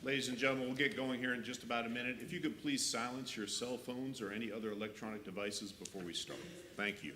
Ladies and gentlemen, we'll get going here in just about a minute. If you could please silence your cell phones or any other electronic devices before we start. Thank you.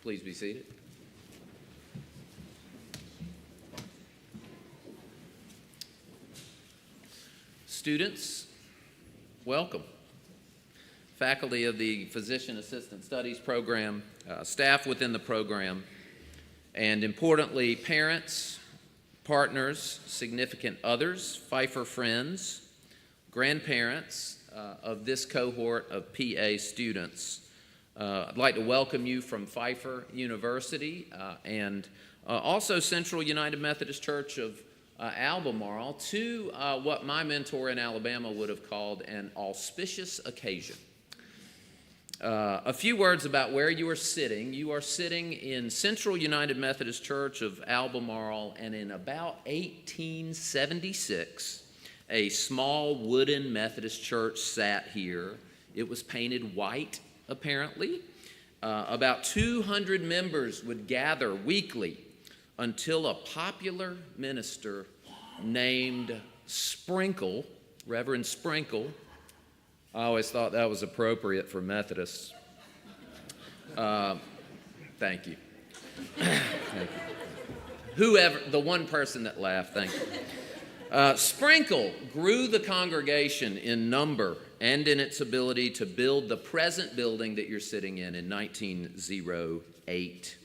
Please be seated. Students, welcome. Faculty of the Physician Assistant Studies program, staff within the program, and importantly, parents, partners, significant others, Pfeiffer friends, grandparents of this cohort of PA students. I'd like to welcome you from Pfeiffer University and also Central United Methodist Church of Albemarle to what my mentor in Alabama would have called an auspicious occasion. A few words about where you are sitting. You are sitting in Central United Methodist Church of Albemarle, and in about 1876, a small wooden Methodist church sat here. It was painted white, apparently. About 200 members would gather weekly until a popular minister named Sprinkle, Reverend Sprinkle, I always thought that was appropriate for Methodists. Thank you. Thank you. Whoever, the one person that laughed, thank you. Sprinkle grew the congregation in number and in its ability to build the present building that you're sitting in 1908.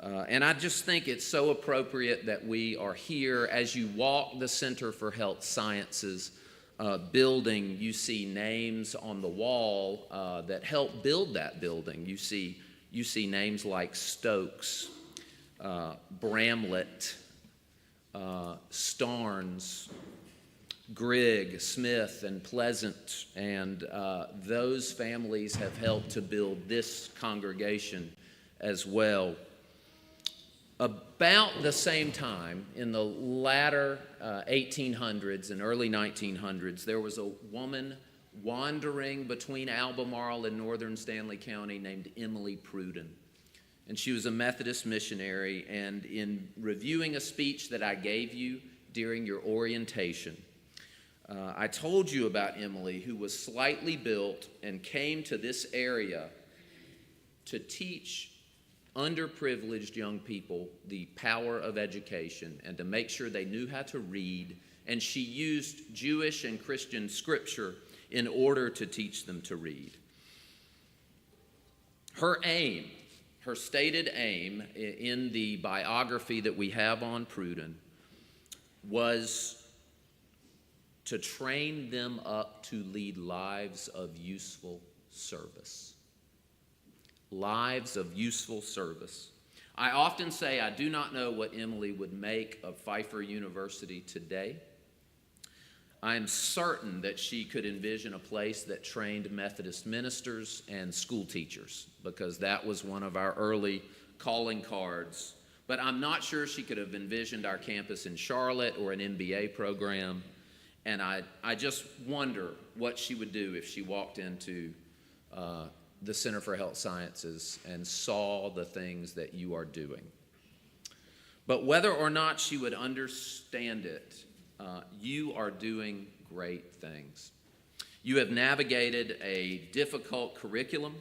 And I just think it's so appropriate that we are here. As you walk the Center for Health Sciences building, you see names on the wall that helped build that building. You see names like Stokes, Bramlett, Starnes, Grigg, Smith, and Pleasant, and those families have helped to build this congregation as well. About the same time, in the latter 1800s and early 1900s, there was a woman wandering between Albemarle and northern Stanley County named Emily Pruden. And she was a Methodist missionary, and in reviewing a speech that I gave you during your orientation. I told you about Emily, who was slightly built and came to this area to teach underprivileged young people the power of education and to make sure they knew how to read. And she used Jewish and Christian scripture in order to teach them to read. Her aim, her stated aim in the biography that we have on Pruden was to train them up to lead lives of useful service. Lives of useful service. I often say I do not know what Emily would make of Pfeiffer University today. I am certain that she could envision a place that trained Methodist ministers and school teachers, because that was one of our early calling cards. But I'm not sure she could have envisioned our campus in Charlotte or an MBA program. And I just wonder what she would do if she walked into the Center for Health Sciences and saw the things that you are doing. But whether or not she would understand it, you are doing great things. You have navigated a difficult curriculum.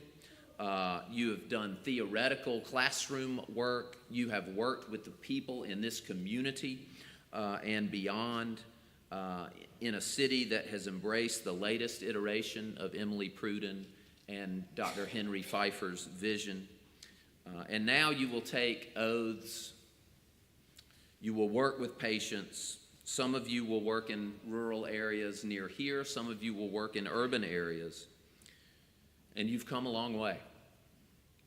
You have done theoretical classroom work. You have worked with the people in this community and beyond. In a city that has embraced the latest iteration of Emily Pruden and Dr. Henry Pfeiffer's vision. And now you will take oaths. You will work with patients. Some of you will work in rural areas near here. Some of you will work in urban areas. And you've come a long way.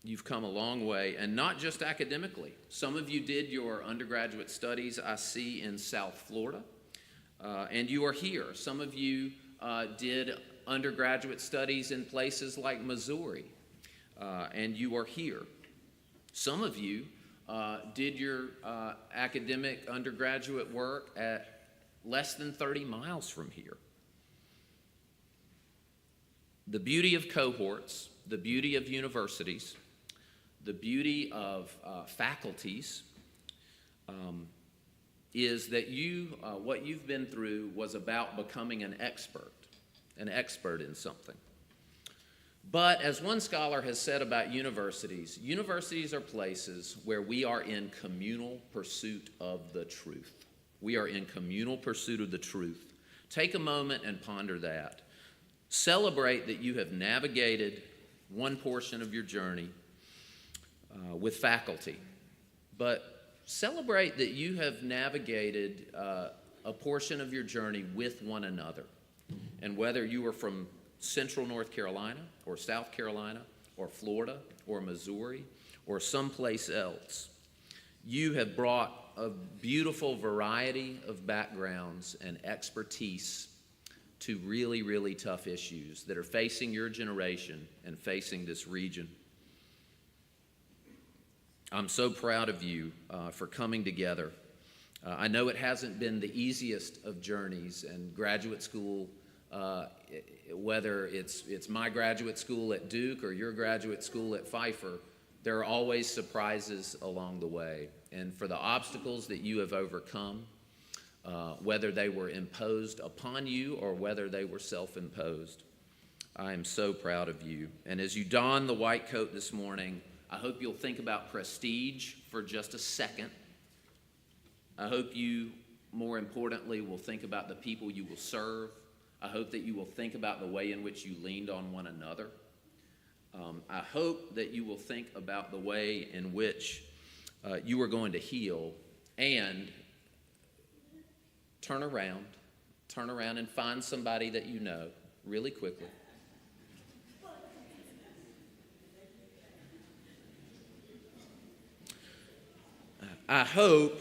You've come a long way, and not just academically. Some of you did your undergraduate studies, I see, in South Florida. And you are here. Some of you did undergraduate studies in places like Missouri, and you are here. Some of you did your academic undergraduate work at less than 30 miles from here. The beauty of cohorts, the beauty of universities, the beauty of faculties, is that what you've been through was about becoming an expert in something. But as one scholar has said about universities, universities are places where we are in communal pursuit of the truth. We are in communal pursuit of the truth. Take a moment and ponder that. Celebrate that you have navigated one portion of your journey with faculty, but celebrate that you have navigated a portion of your journey with one another. And whether you are from Central North Carolina or South Carolina or Florida or Missouri or someplace else, you have brought a beautiful variety of backgrounds and expertise to really, really tough issues that are facing your generation and facing this region. I'm so proud of you for coming together. I know it hasn't been the easiest of journeys, and graduate school, whether it's my graduate school at Duke or your graduate school at Pfeiffer, there are always surprises along the way. And for the obstacles that you have overcome, whether they were imposed upon you or whether they were self-imposed, I am so proud of you. And as you don the white coat this morning, I hope you'll think about prestige for just a second. I hope you, more importantly, will think about the people you will serve. I hope that you will think about the way in which you leaned on one another. I hope that you will think about the way in which you are going to heal and turn around and find somebody that you know really quickly. I hope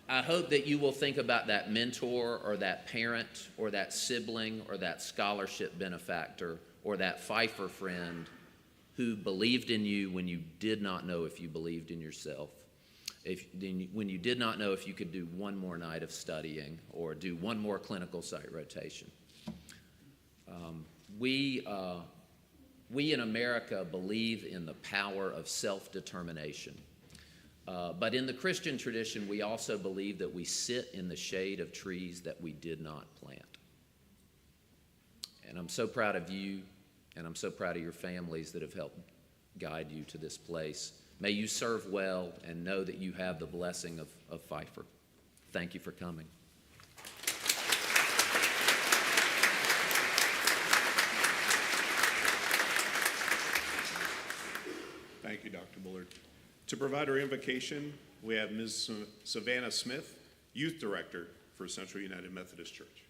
that you will think about that mentor or that parent or that sibling or that scholarship benefactor or that Pfeiffer friend who believed in you when you did not know if you believed in yourself, when you did not know if you could do one more night of studying or do one more clinical site rotation. We in America believe in the power of self-determination. But in the Christian tradition, we also believe that we sit in the shade of trees that we did not plant. And I'm so proud of you, and I'm so proud of your families that have helped guide you to this place. May you serve well and know that you have the blessing of Pfeiffer. Thank you for coming. Thank you, Dr. Bullard. To provide our invocation, we have Ms. Savannah Smith, Youth Director for Central United Methodist Church.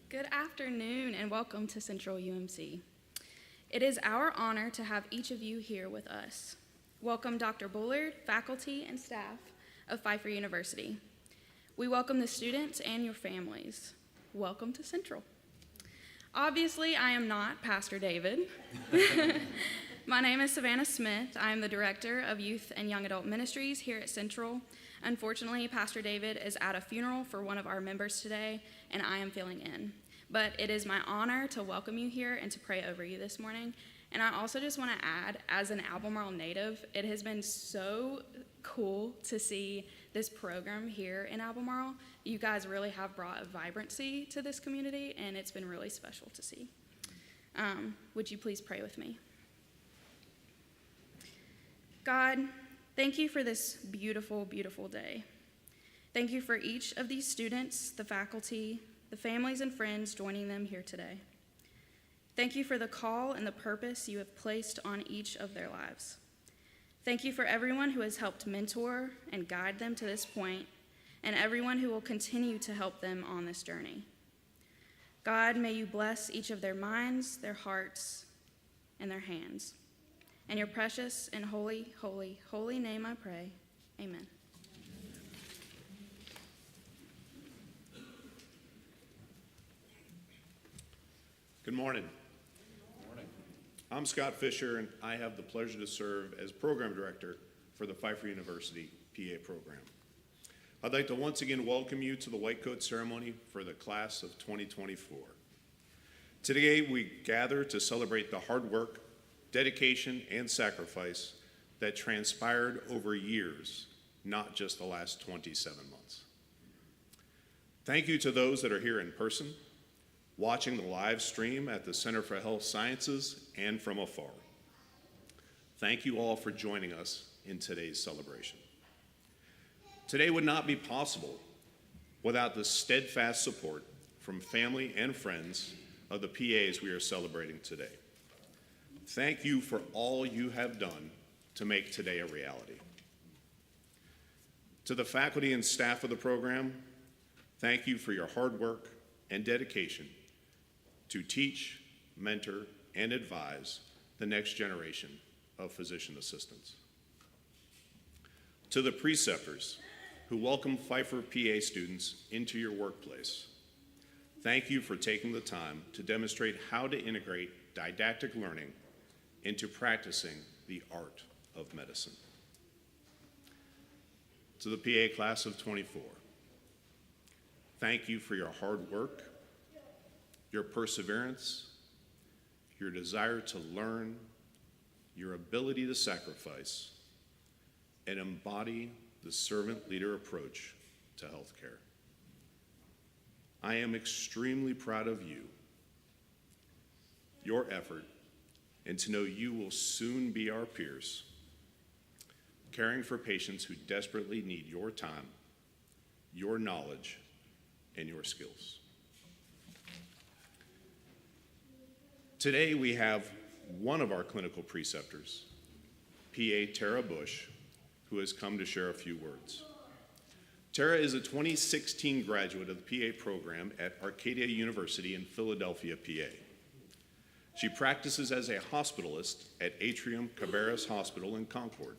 Good afternoon and welcome to Central UMC. It is our honor to have each of you here with us. Welcome Dr. Bullard, faculty, and staff of Pfeiffer University. We welcome the students and your families. Welcome to Central. Obviously, I am not Pastor David. My name is Savannah Smith. I am the Director of Youth and Young Adult Ministries here at Central. Unfortunately, Pastor David is at a funeral for one of our members today, and I am filling in. But it is my honor to welcome you here and to pray over you this morning. And I also just want to add, as an Albemarle native, it has been so cool to see this program here in Albemarle. You guys really have brought a vibrancy to this community, and it's been really special to see. Would you please pray with me? God, thank you for this beautiful, beautiful day. Thank you for each of these students, the faculty, the families and friends joining them here today. Thank you for the call and the purpose you have placed on each of their lives. Thank you for everyone who has helped mentor and guide them to this point, and everyone who will continue to help them on this journey. God, may you bless each of their minds, their hearts, and their hands. In your precious and holy, holy, holy name I pray. Amen. Good morning. I'm Scott Fisher, and I have the pleasure to serve as Program Director for the Pfeiffer University PA program. I'd like to once again welcome you to the White Coat Ceremony for the class of 2024. Today, we gather to celebrate the hard work, dedication, and sacrifice that transpired over years, not just the last 27 months. Thank you to those that are here in person, watching the live stream at the Center for Health Sciences, and from afar. Thank you all for joining us in today's celebration. Today would not be possible without the steadfast support from family and friends of the PAs we are celebrating today. Thank you for all you have done to make today a reality. To the faculty and staff of the program, thank you for your hard work and dedication to teach, mentor, and advise the next generation of physician assistants. To the preceptors who welcome Pfeiffer PA students into your workplace, thank you for taking the time to demonstrate how to integrate didactic learning into practicing the art of medicine. To the PA class of 24, thank you for your hard work, your perseverance, your desire to learn, your ability to sacrifice, and embody the servant leader approach to healthcare. I am extremely proud of you, your effort, and to know you will soon be our peers, caring for patients who desperately need your time, your knowledge, and your skills. Today we have one of our clinical preceptors, PA Tara Bush, who has come to share a few words. Tara is a 2016 graduate of the PA program at Arcadia University in Philadelphia, PA. She practices as a hospitalist at Atrium Cabarrus Hospital in Concord.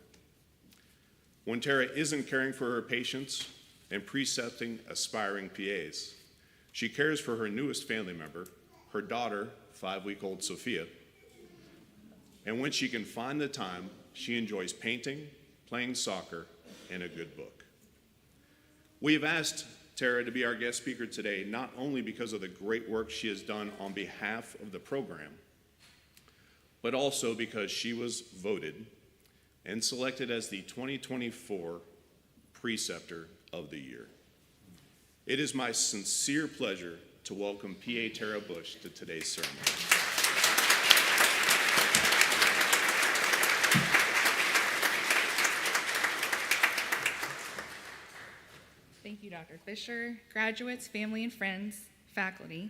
When Tara isn't caring for her patients and precepting aspiring PAs, she cares for her newest family member, her daughter, 5-week-old Sophia. And when she can find the time, she enjoys painting, playing soccer, and a good book. We have asked Tara to be our guest speaker today, not only because of the great work she has done on behalf of the program, but also because she was voted and selected as the 2024 Preceptor of the Year. It is my sincere pleasure to welcome PA Tara Bush to today's ceremony. Thank you, Dr. Fisher, graduates, family and friends, faculty.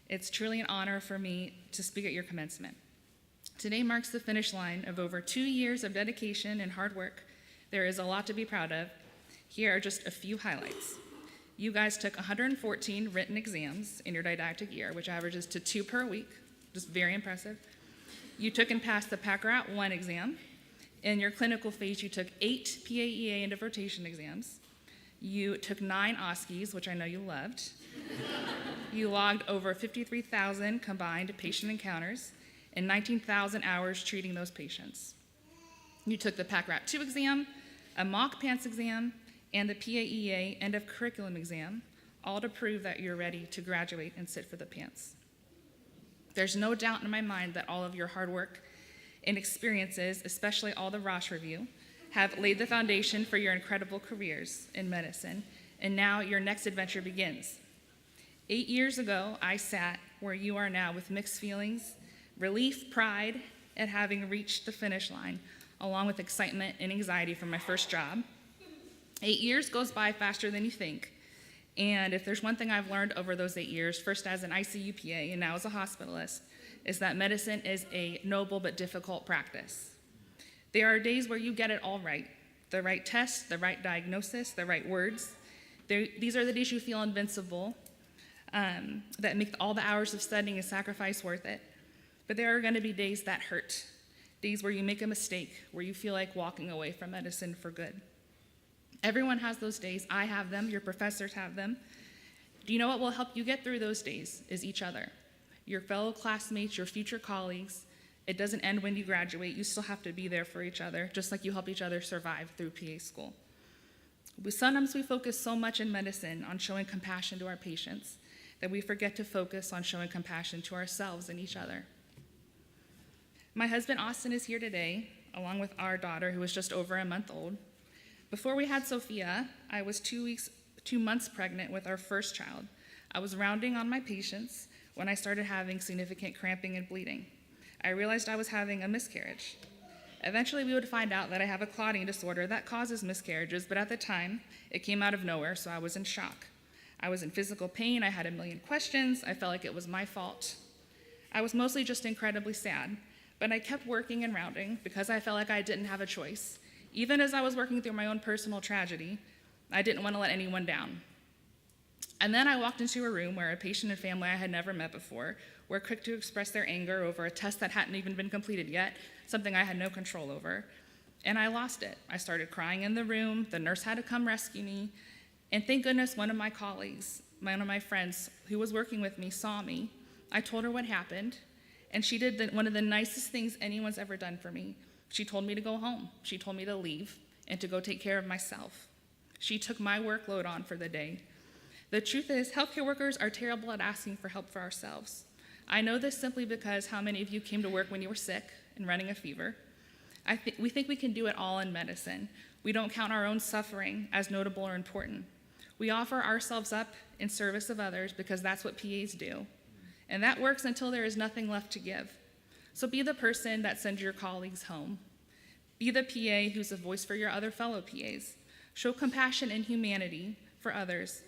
It's truly an honor for me to speak at your commencement. Today marks the finish line of over 2 years of dedication and hard work. There is a lot to be proud of. Here are just a few highlights. You guys took 114 written exams in your didactic year, which averages to 2 per week, just very impressive. You took and passed the PACRAT 1 exam. In your clinical phase, you took 8 PAEA and rotation exams. You took 9 OSCEs, which I know you loved. You logged over 53,000 combined patient encounters and 19,000 hours treating those patients. You took the PACRAT 2 exam, a mock PANCE exam, and the PAEA end of curriculum exam, all to prove that you're ready to graduate and sit for the PANCE. There's no doubt in my mind that all of your hard work and experiences, especially all the Rosh Review, have laid the foundation for your incredible careers in medicine, and now your next adventure begins. 8 years ago, I sat where you are now with mixed feelings, relief, pride at having reached the finish line, along with excitement and anxiety from my first job. 8 years goes by faster than you think, and if there's one thing I've learned over those 8 years, first as an ICU PA and now as a hospitalist, is that medicine is a noble but difficult practice. There are days where you get it all right, the right test, the right diagnosis, the right words. These are the days you feel invincible, that make all the hours of studying and sacrifice worth it. But there are going to be days that hurt, days where you make a mistake, where you feel like walking away from medicine for good. Everyone has those days. I have them. Your professors have them. Do you know what will help you get through those days is each other. Your fellow classmates, your future colleagues. It doesn't end when you graduate. You still have to be there for each other, just like you help each other survive through PA school. Sometimes we focus so much in medicine on showing compassion to our patients that we forget to focus on showing compassion to ourselves and each other. My husband, Austin, is here today, along with our daughter, who is just over a month old. Before we had Sophia, I was 2 months pregnant with our first child. I was rounding on my patients when I started having significant cramping and bleeding. I realized I was having a miscarriage. Eventually, we would find out that I have a clotting disorder that causes miscarriages, but at the time, it came out of nowhere, so I was in shock. I was in physical pain. I had a million questions. I felt like it was my fault. I was mostly just incredibly sad, but I kept working and rounding because I felt like I didn't have a choice. Even as I was working through my own personal tragedy, I didn't want to let anyone down. And then I walked into a room where a patient and family I had never met before were quick to express their anger over a test that hadn't even been completed yet, something I had no control over. And I lost it. I started crying in the room. The nurse had to come rescue me. And thank goodness one of my colleagues, one of my friends who was working with me, saw me. I told her what happened, and she did one of the nicest things anyone's ever done for me. She told me to go home. She told me to leave and to go take care of myself. She took my workload on for the day. The truth is, healthcare workers are terrible at asking for help for ourselves. I know this simply because how many of you came to work when you were sick and running a fever? We think we can do it all in medicine. We don't count our own suffering as notable or important. We offer ourselves up in service of others because that's what PAs do. And that works until there is nothing left to give. So be the person that sends your colleagues home. Be the PA who's a voice for your other fellow PAs. Show compassion and humanity for others,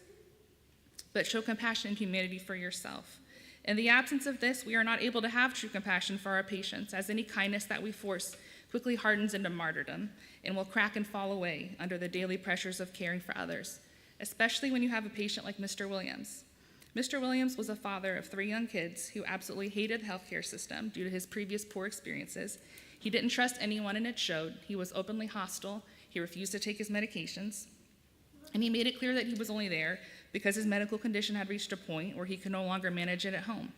but show compassion and humanity for yourself. In the absence of this, we are not able to have true compassion for our patients, as any kindness that we force quickly hardens into martyrdom and will crack and fall away under the daily pressures of caring for others, especially when you have a patient like Mr. Williams. Mr. Williams was a father of 3 young kids who absolutely hated the healthcare system due to his previous poor experiences. He didn't trust anyone, and it showed. He was openly hostile. He refused to take his medications. And he made it clear that he was only there because his medical condition had reached a point where he could no longer manage it at home.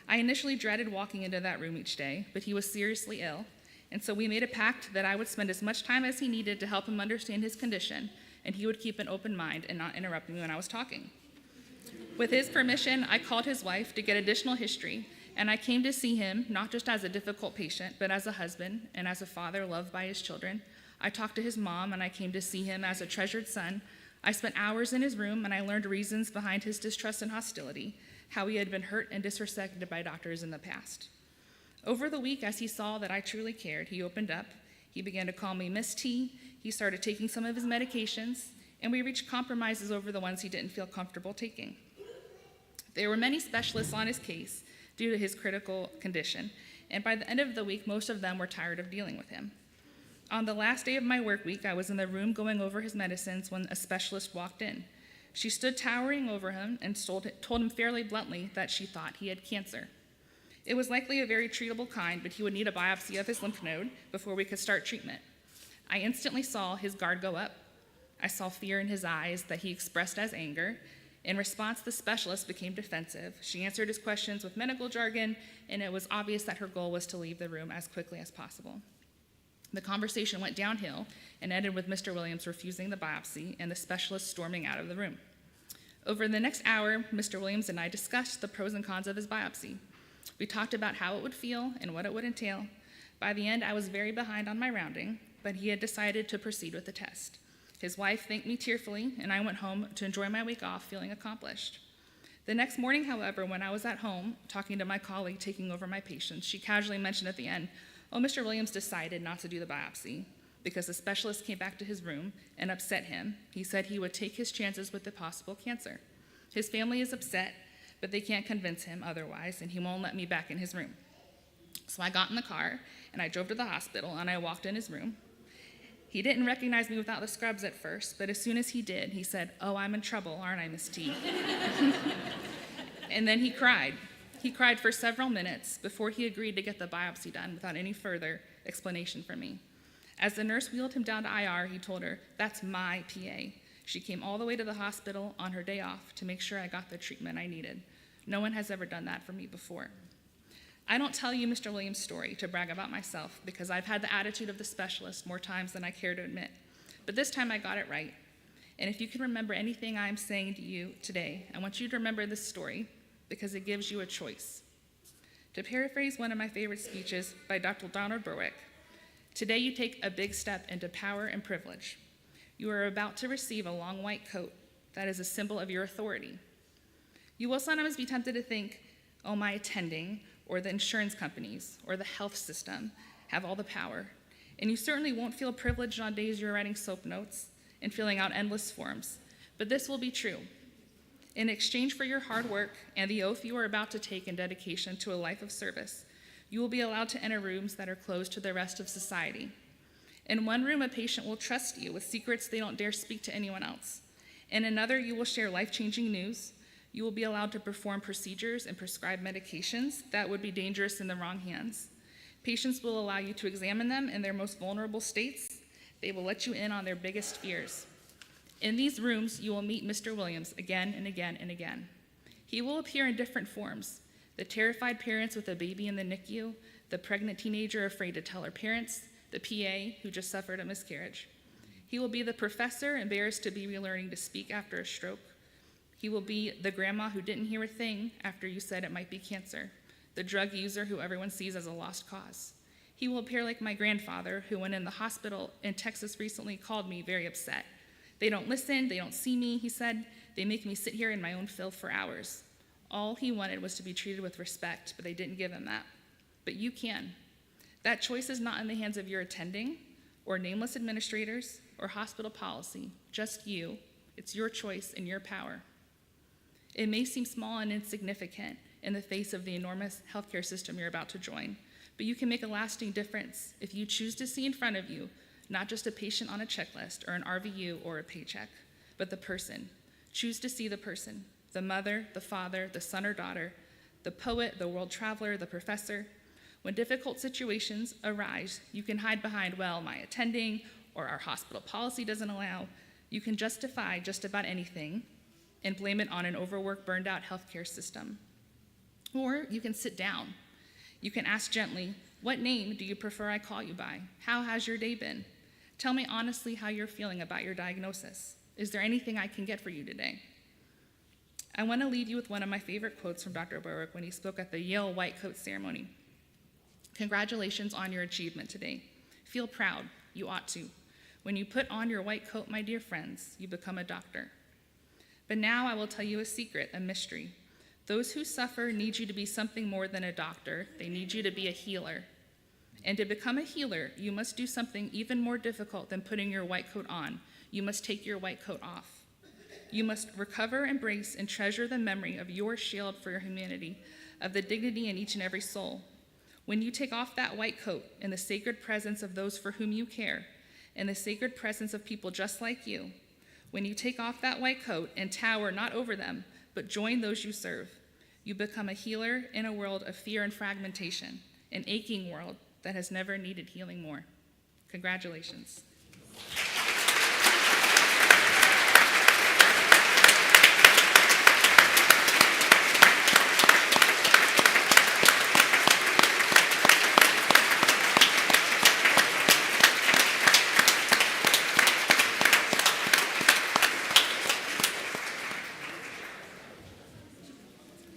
I initially dreaded walking into that room each day, but he was seriously ill. And so we made a pact that I would spend as much time as he needed to help him understand his condition, and he would keep an open mind and not interrupt me when I was talking. With his permission, I called his wife to get additional history And I came to see him not just as a difficult patient, but as a husband and as a father loved by his children. I talked to his mom, and I came to see him as a treasured son. I spent hours in his room, and I learned reasons behind his distrust and hostility, how he had been hurt and disrespected by doctors in the past. Over the week, as he saw that I truly cared, he opened up. He began to call me Miss T. He started taking some of his medications, and we reached compromises over the ones he didn't feel comfortable taking. There were many specialists on his case due to his critical condition, and by the end of the week, most of them were tired of dealing with him. On the last day of my work week, I was in the room going over his medicines when a specialist walked in. She stood towering over him and told him fairly bluntly that she thought he had cancer. It was likely a very treatable kind, but he would need a biopsy of his lymph node before we could start treatment. I instantly saw his guard go up. I saw fear in his eyes that he expressed as anger. In response, the specialist became defensive. She answered his questions with medical jargon, and it was obvious that her goal was to leave the room as quickly as possible. The conversation went downhill and ended with Mr. Williams refusing the biopsy and the specialist storming out of the room. Over the next hour, Mr. Williams and I discussed the pros and cons of his biopsy. We talked about how it would feel and what it would entail. By the end, I was very behind on my rounding, but he had decided to proceed with the test. His wife thanked me tearfully, and I went home to enjoy my week off feeling accomplished. The next morning, however, when I was at home talking to my colleague taking over my patients, she casually mentioned at the end, "Oh, Mr. Williams decided not to do the biopsy because the specialist came back to his room and upset him. He said he would take his chances with the possible cancer. His family is upset, but they can't convince him otherwise, and he won't let me back in his room." So I got in the car, and I drove to the hospital, and I walked in his room. He didn't recognize me without the scrubs at first, but as soon as he did, he said, "Oh, I'm in trouble, aren't I, Miss T?" And then he cried. He cried for several minutes before he agreed to get the biopsy done without any further explanation from me. As the nurse wheeled him down to IR, he told her, "That's my PA. She came all the way to the hospital on her day off to make sure I got the treatment I needed. No one has ever done that for me before." I don't tell you Mr. Williams' story to brag about myself because I've had the attitude of the specialist more times than I care to admit. But this time I got it right. And if you can remember anything I'm saying to you today, I want you to remember this story because it gives you a choice. To paraphrase one of my favorite speeches by Dr. Donald Berwick, today you take a big step into power and privilege. You are about to receive a long white coat that is a symbol of your authority. You will sometimes be tempted to think, "Oh, my attending, or the insurance companies, or the health system have all the power." And you certainly won't feel privileged on days you're writing soap notes and filling out endless forms. But this will be true. In exchange for your hard work and the oath you are about to take in dedication to a life of service, you will be allowed to enter rooms that are closed to the rest of society. In one room, a patient will trust you with secrets they don't dare speak to anyone else. In another, you will share life-changing news. You will be allowed to perform procedures and prescribe medications that would be dangerous in the wrong hands. Patients will allow you to examine them in their most vulnerable states. They will let you in on their biggest fears. In these rooms, you will meet Mr. Williams again and again and again. He will appear in different forms: the terrified parents with a baby in the NICU, the pregnant teenager afraid to tell her parents, the PA who just suffered a miscarriage. He will be the professor embarrassed to be relearning to speak after a stroke. He will be the grandma who didn't hear a thing after you said it might be cancer, the drug user who everyone sees as a lost cause. He will appear like my grandfather, who when in the hospital in Texas recently called me very upset. "They don't listen, they don't see me," he said. "They make me sit here in my own filth for hours." All he wanted was to be treated with respect, but they didn't give him that. But you can. That choice is not in the hands of your attending, or nameless administrators, or hospital policy, just you. It's your choice and your power. It may seem small and insignificant in the face of the enormous healthcare system you're about to join, but you can make a lasting difference if you choose to see in front of you not just a patient on a checklist or an RVU or a paycheck, but the person. Choose to see the person, the mother, the father, the son or daughter, the poet, the world traveler, the professor. When difficult situations arise, you can hide behind, "Well, my attending," or "our hospital policy doesn't allow." You can justify just about anything and blame it on an overworked, burned out healthcare system. Or you can sit down. You can ask gently, "What name do you prefer I call you by? How has your day been? Tell me honestly how you're feeling about your diagnosis. Is there anything I can get for you today?" I want to leave you with one of my favorite quotes from Dr. Berwick when he spoke at the Yale White Coat ceremony. Congratulations on your achievement today. Feel proud. You ought to. When you put on your white coat, my dear friends, you become a doctor. But now I will tell you a secret, a mystery. Those who suffer need you to be something more than a doctor. They need you to be a healer. And to become a healer, you must do something even more difficult than putting your white coat on. You must take your white coat off. You must recover, embrace, and treasure the memory of your shield for your humanity, of the dignity in each and every soul. When you take off that white coat in the sacred presence of those for whom you care, in the sacred presence of people just like you, when you take off that white coat and tower not over them, but join those you serve, you become a healer in a world of fear and fragmentation, an aching world that has never needed healing more. Congratulations.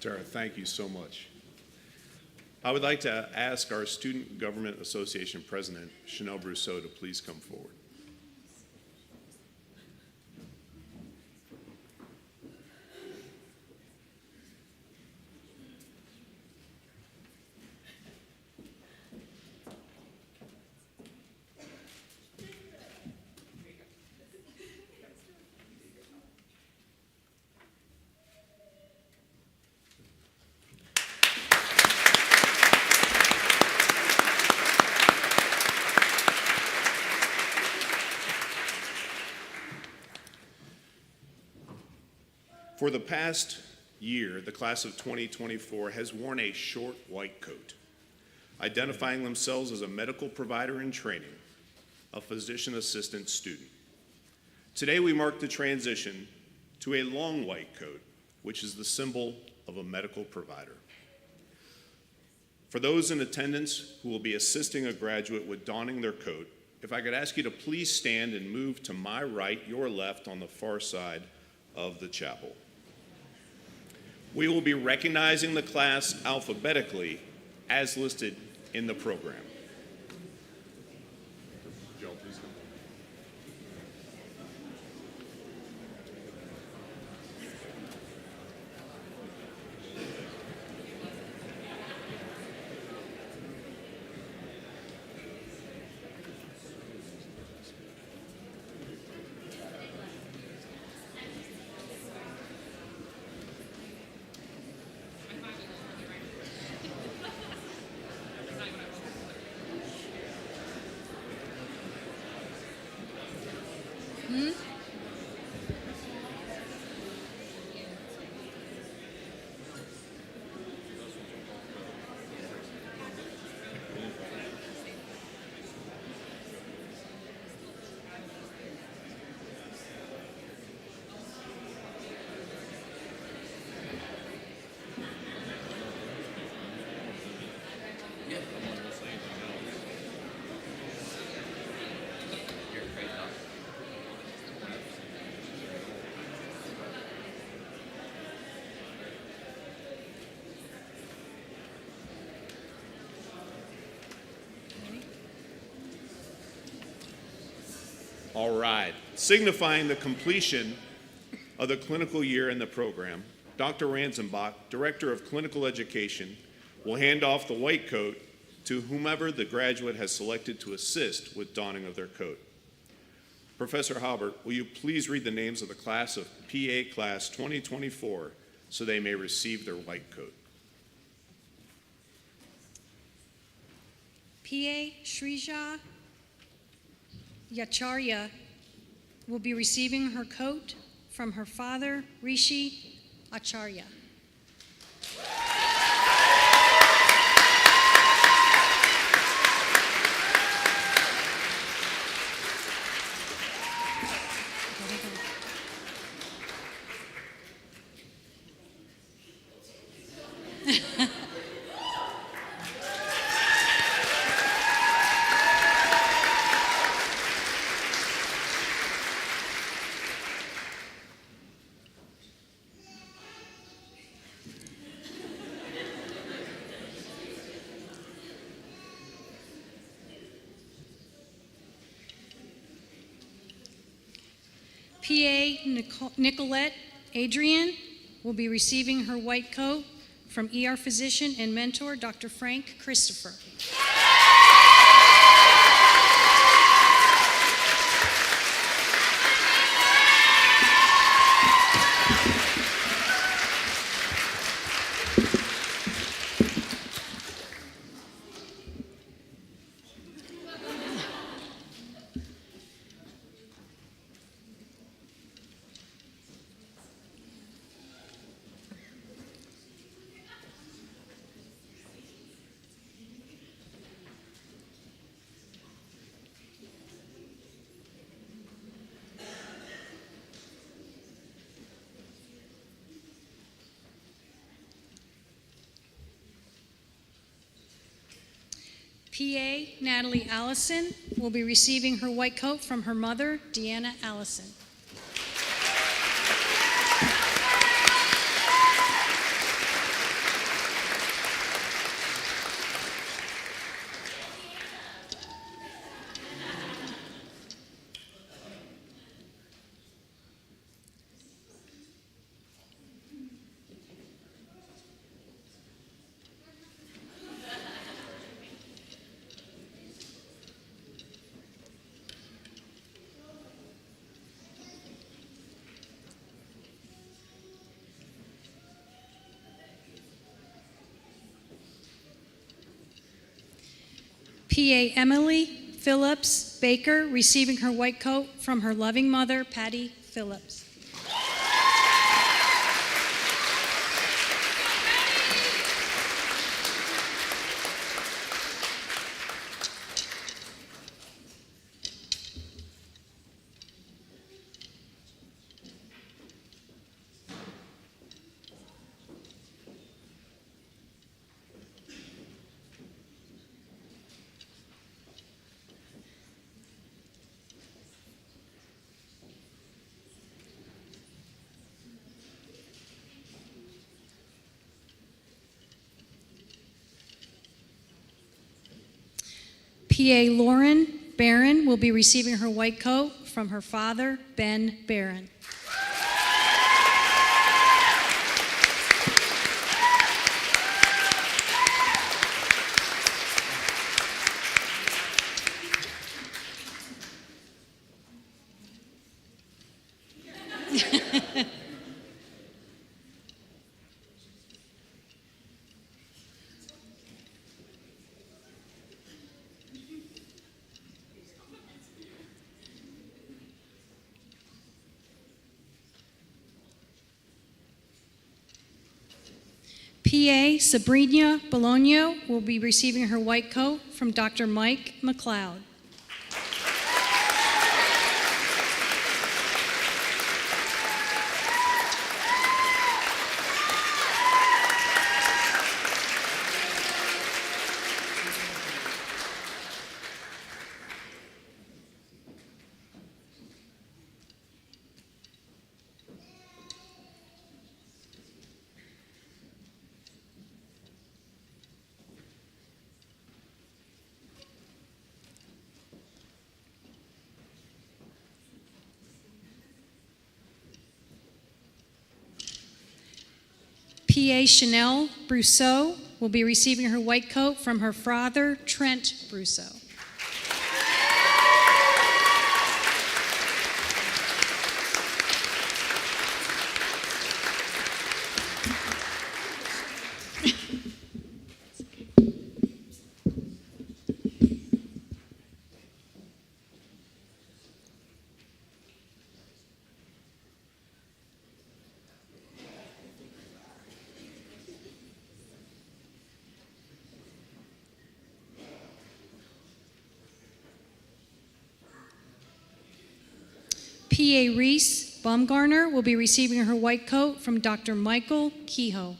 Tara, thank you so much. I would like to ask our Student Government Association President, Chanel Brousseau, to please come forward. For the past year, the class of 2024 has worn a short white coat, identifying themselves as a medical provider in training, a physician assistant student. Today, we mark the transition to a long white coat, which is the symbol of a medical provider. For those in attendance who will be assisting a graduate with donning their coat, if I could ask you to please stand and move to my right, your left, on the far side of the chapel. We will be recognizing the class alphabetically as listed in the program. Joe, please come. All right. Signifying the completion of the clinical year in the program, Dr. Ranzenbach, Director of Clinical Education, will hand off the white coat to whomever the graduate has selected to assist with donning of their coat. Professor Halbert, will you please read the names of the class of PA Class 2024 so they may receive their white coat? PA Shrija Yacharya will be receiving her coat from her father, Rishi Acharya. Nicolette Adrian will be receiving her white coat from ER physician and mentor, Dr. Frank Christopher. PA Natalie Allison will be receiving her white coat from her mother, Deanna Allison. PA Emily Phillips Baker receiving her white coat from her loving mother, Patty Phillips. PA Lauren Barron will be receiving her white coat from her father, Ben Barron. PA Sabrina Bologna will be receiving her white coat from Dr. Mike McLeod. PA Chanel Brousseau will be receiving her white coat from her father, Trent Brousseau. PA Reese Baumgartner will be receiving her white coat from Dr. Michael Kehoe.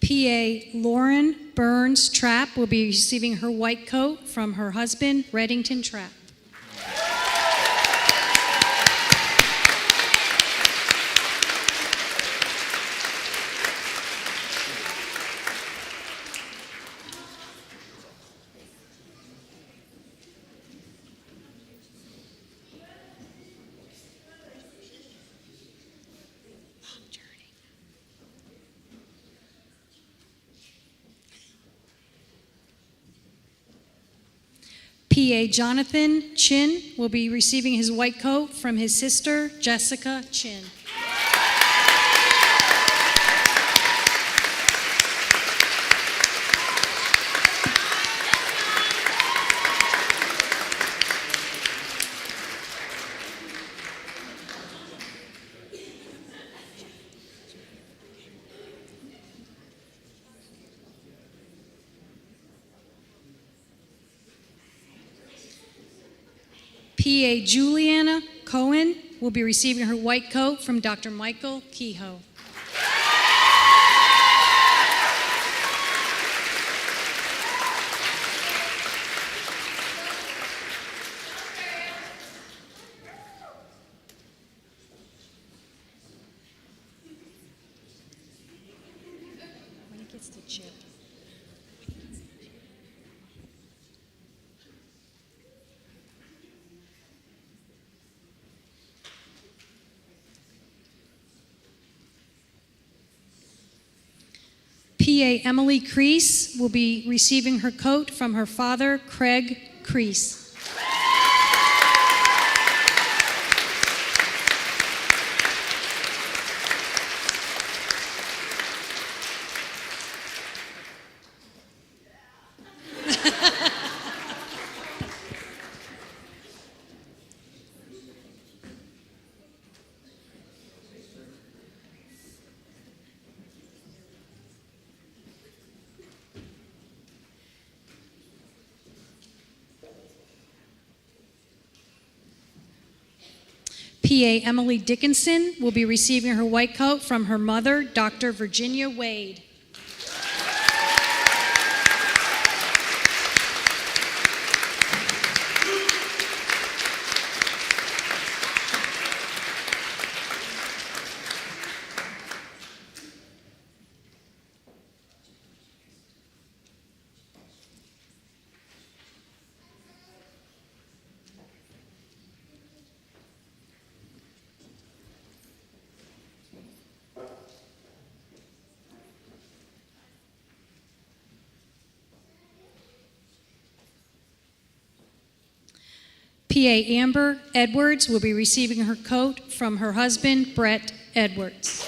PA Lauren Burns Trapp will be receiving her white coat from her husband, Reddington Trapp. PA Jonathan Chin will be receiving his white coat from his sister, Jessica Chin. PA Juliana Cohen will be receiving her white coat from Dr. Michael Kehoe. When it gets to Chip. PA Emily Crease will be receiving her coat from her father, Craig Crease. PA Emily Dickinson will be receiving her white coat from her mother, Dr. Virginia Wade. PA Amber Edwards will be receiving her coat from her husband, Brett Edwards.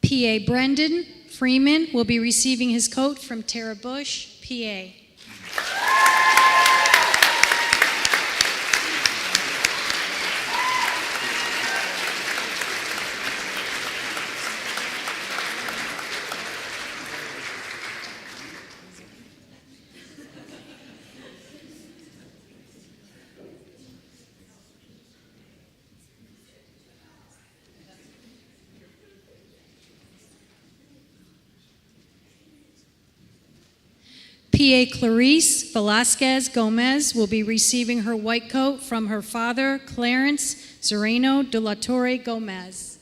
PA Brendan Freeman will be receiving his coat from Tara Bush, PA. PA Clarice Velasquez Gomez will be receiving her white coat from her father, Clarence Zoreno de la Torre Gomez.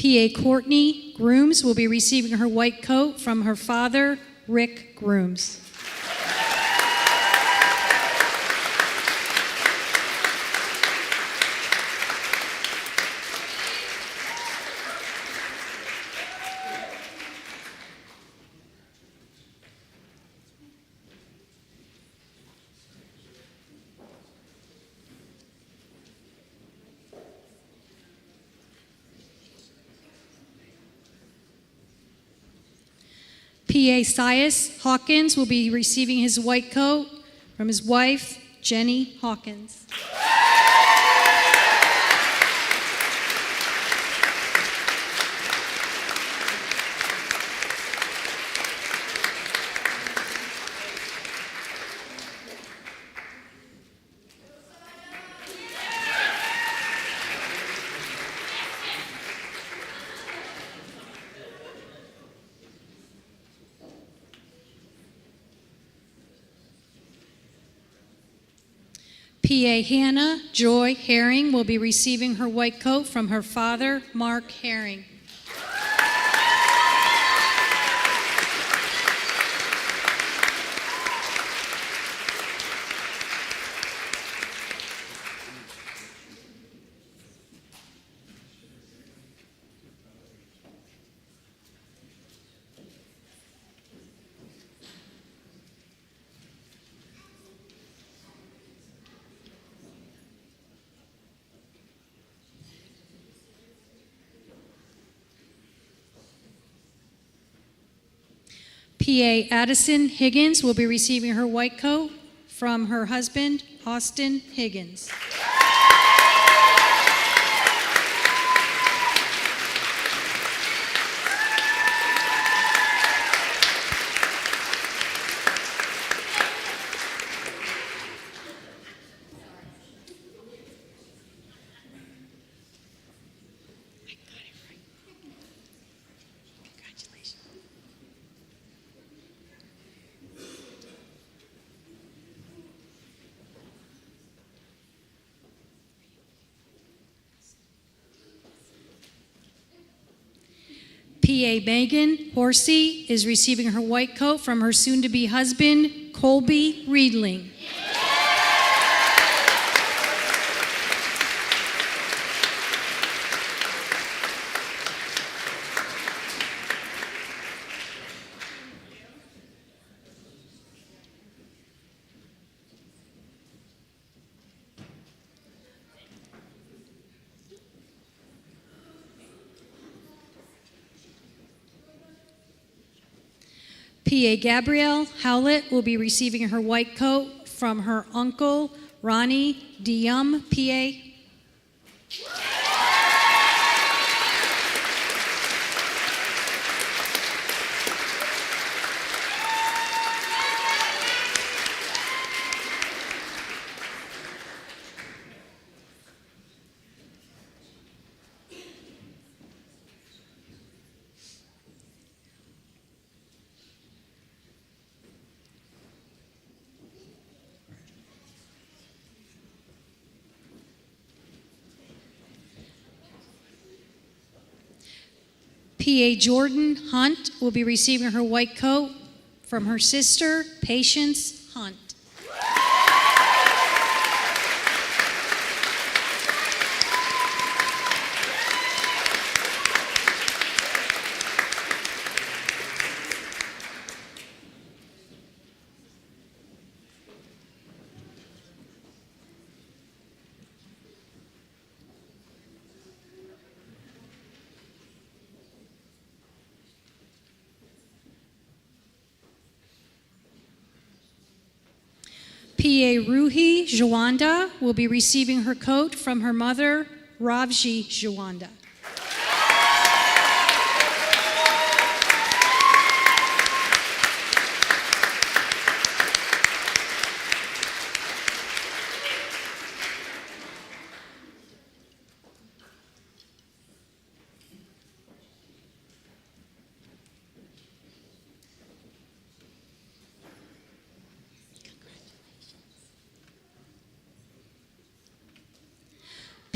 PA Courtney Grooms will be receiving her white coat from her father, Rick Grooms. PA Sias Hawkins will be receiving his white coat from his wife, Jenny Hawkins. PA Hannah Joy Herring will be receiving her white coat from her father, Mark Herring. PA Addison Higgins will be receiving her white coat from her husband, Austin Higgins. PA Megan Horsey is receiving her white coat from her soon-to-be husband, Colby Riedling. PA Gabrielle Howlett will be receiving her white coat from her uncle, Ronnie Diem, PA. PA Jordan Hunt will be receiving her white coat from her sister, Patience Hunt. PA Ruhi Jawanda will be receiving her coat from her mother, Ravji Jawanda.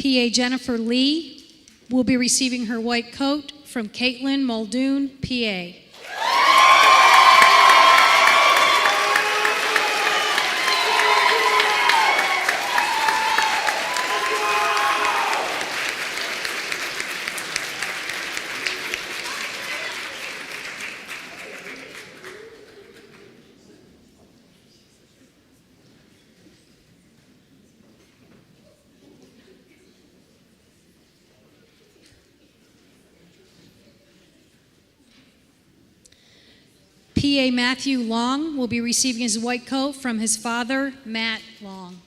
PA Jennifer Lee will be receiving her white coat from Caitlin Muldoon, PA. PA Matthew Long will be receiving his white coat from his father, Matt Long.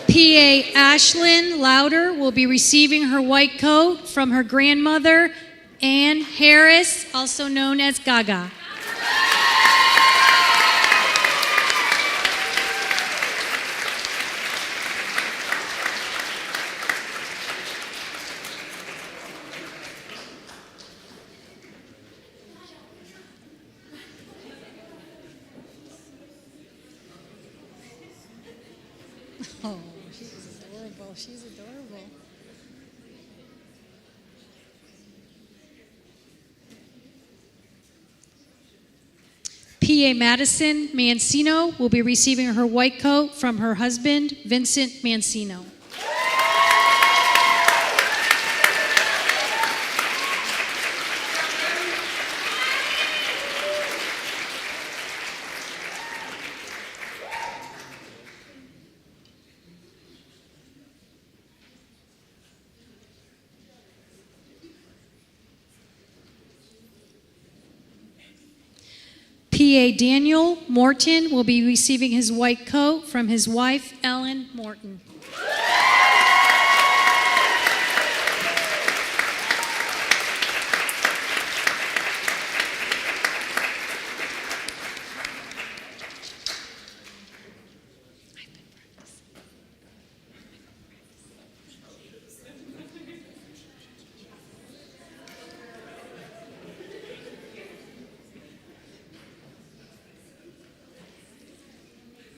PA Ashlyn Louder will be receiving her white coat from her grandmother, Ann Harris, also known as Gaga. Oh, she's adorable. She's adorable. PA Madison Mancino will be receiving her white coat from her husband, Vincent Mancino. PA Daniel Morton will be receiving his white coat from his wife, Ellen Morton.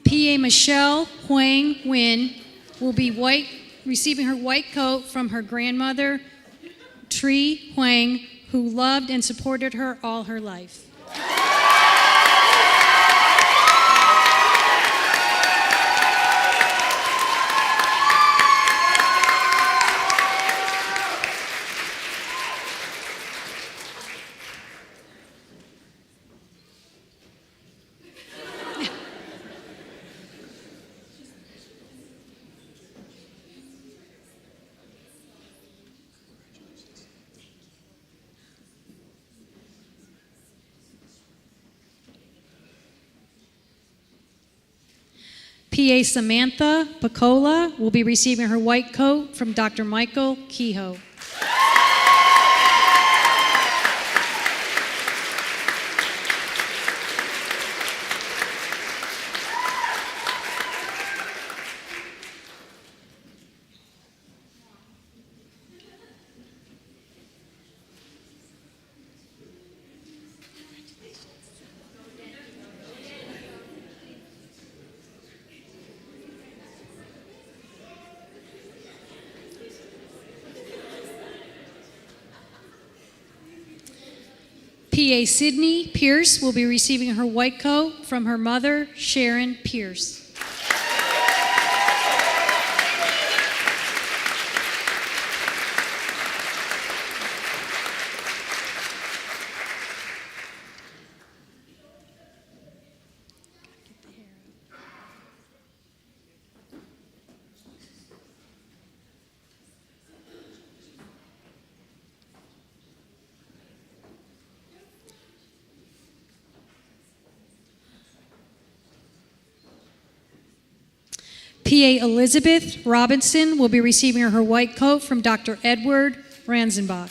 PA Michelle Huang Nguyen will be receiving her white coat from her grandmother, Tri Huang, who loved and supported her all her life. PA Samantha Picola will be receiving her white coat from Dr. Michael Kehoe. PA Sydney Pierce will be receiving her white coat from her mother, Sharon Pierce. PA Elizabeth Robinson will be receiving her white coat from Dr. Edward Ranzenbach.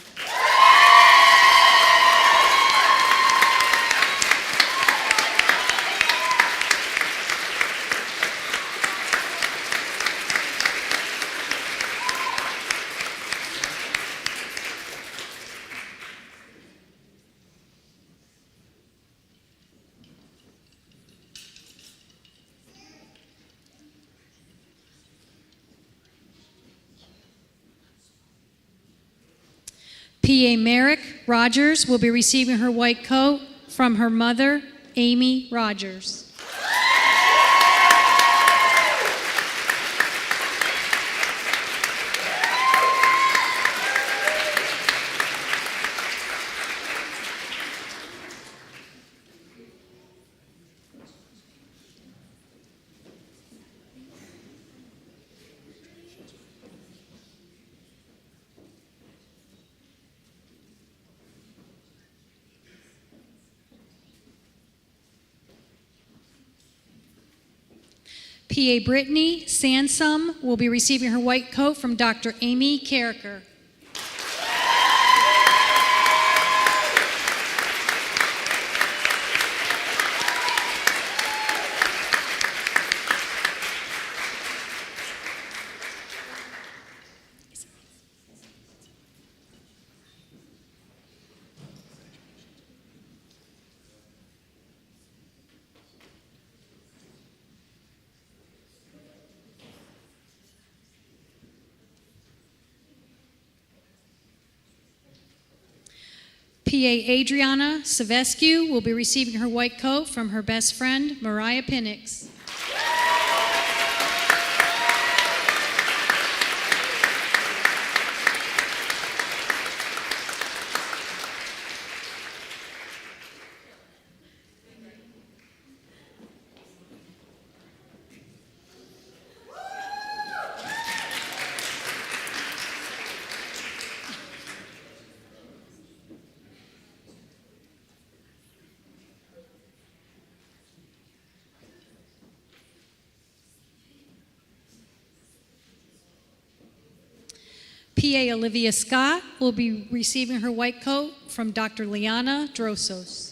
PA Merrick Rogers will be receiving her white coat from her mother, Amy Rogers. PA Brittany Sansom will be receiving her white coat from Dr. Amy Carricker. PA Adriana Savescu will be receiving her white coat from her best friend, Mariah Pinnix. PA Olivia Scott will be receiving her white coat from Dr. Liana Drosos.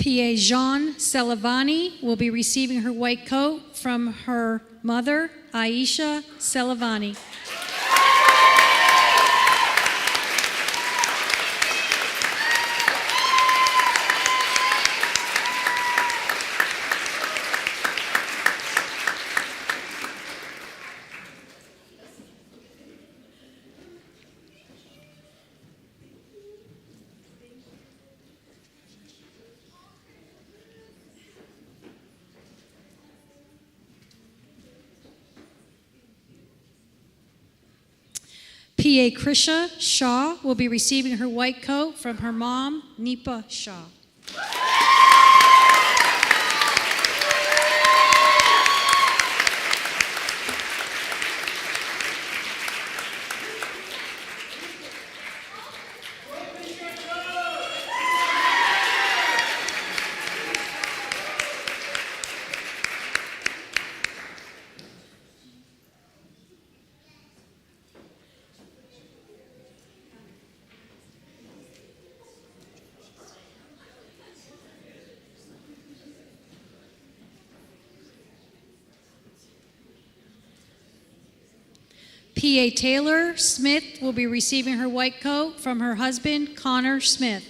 PA Jean Celavani will be receiving her white coat from her mother, Aisha Celavani. PA Krisha Shaw will be receiving her white coat from her mom, Nipa Shaw. PA Taylor Smith will be receiving her white coat from her husband, Connor Smith.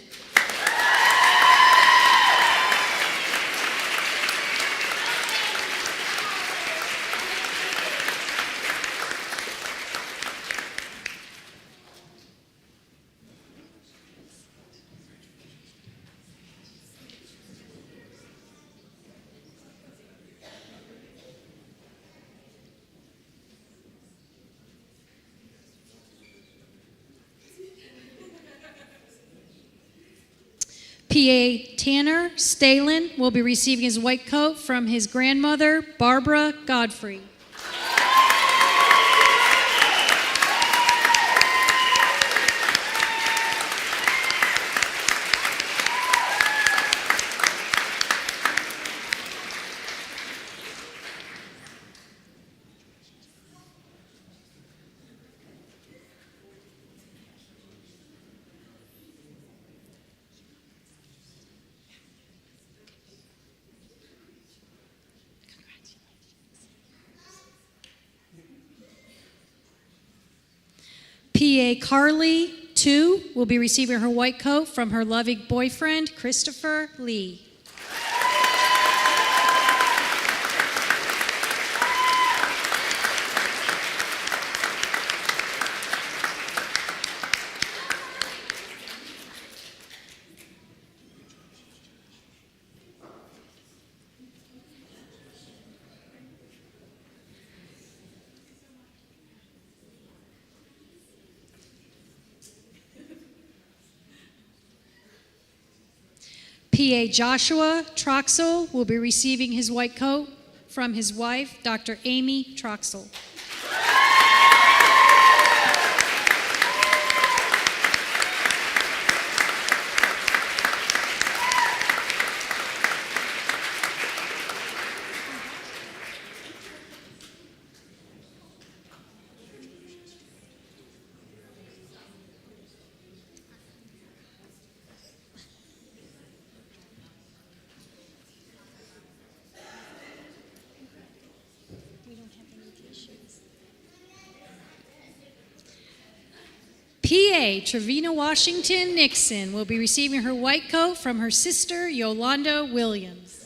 PA Tanner Stalin will be receiving his white coat from his grandmother, Barbara Godfrey. PA Carly, 2, will be receiving her white coat from her loving boyfriend, Christopher Lee. PA Joshua Troxel will be receiving his white coat from his wife, Dr. Amy Troxel. PA Trevina Washington Nixon will be receiving her white coat from her sister, Yolanda Williams.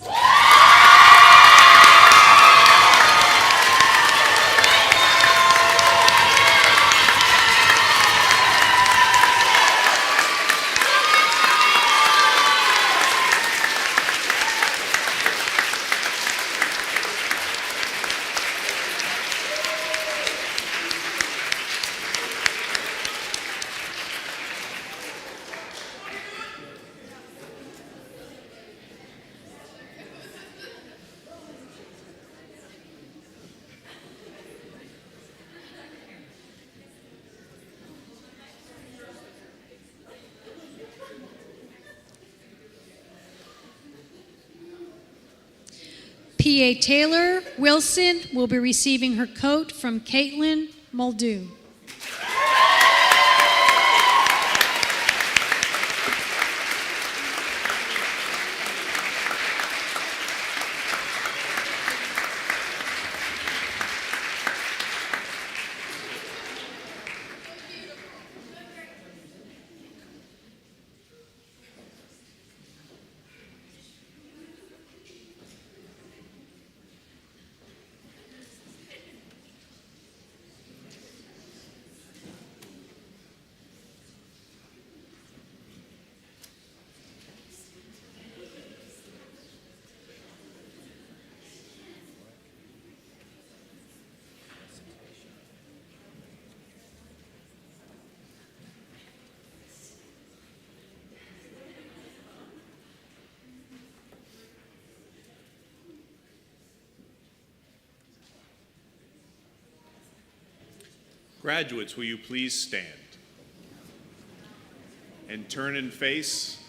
PA Taylor Wilson will be receiving her coat from Caitlin Muldoon. Graduates, will you please stand and turn and face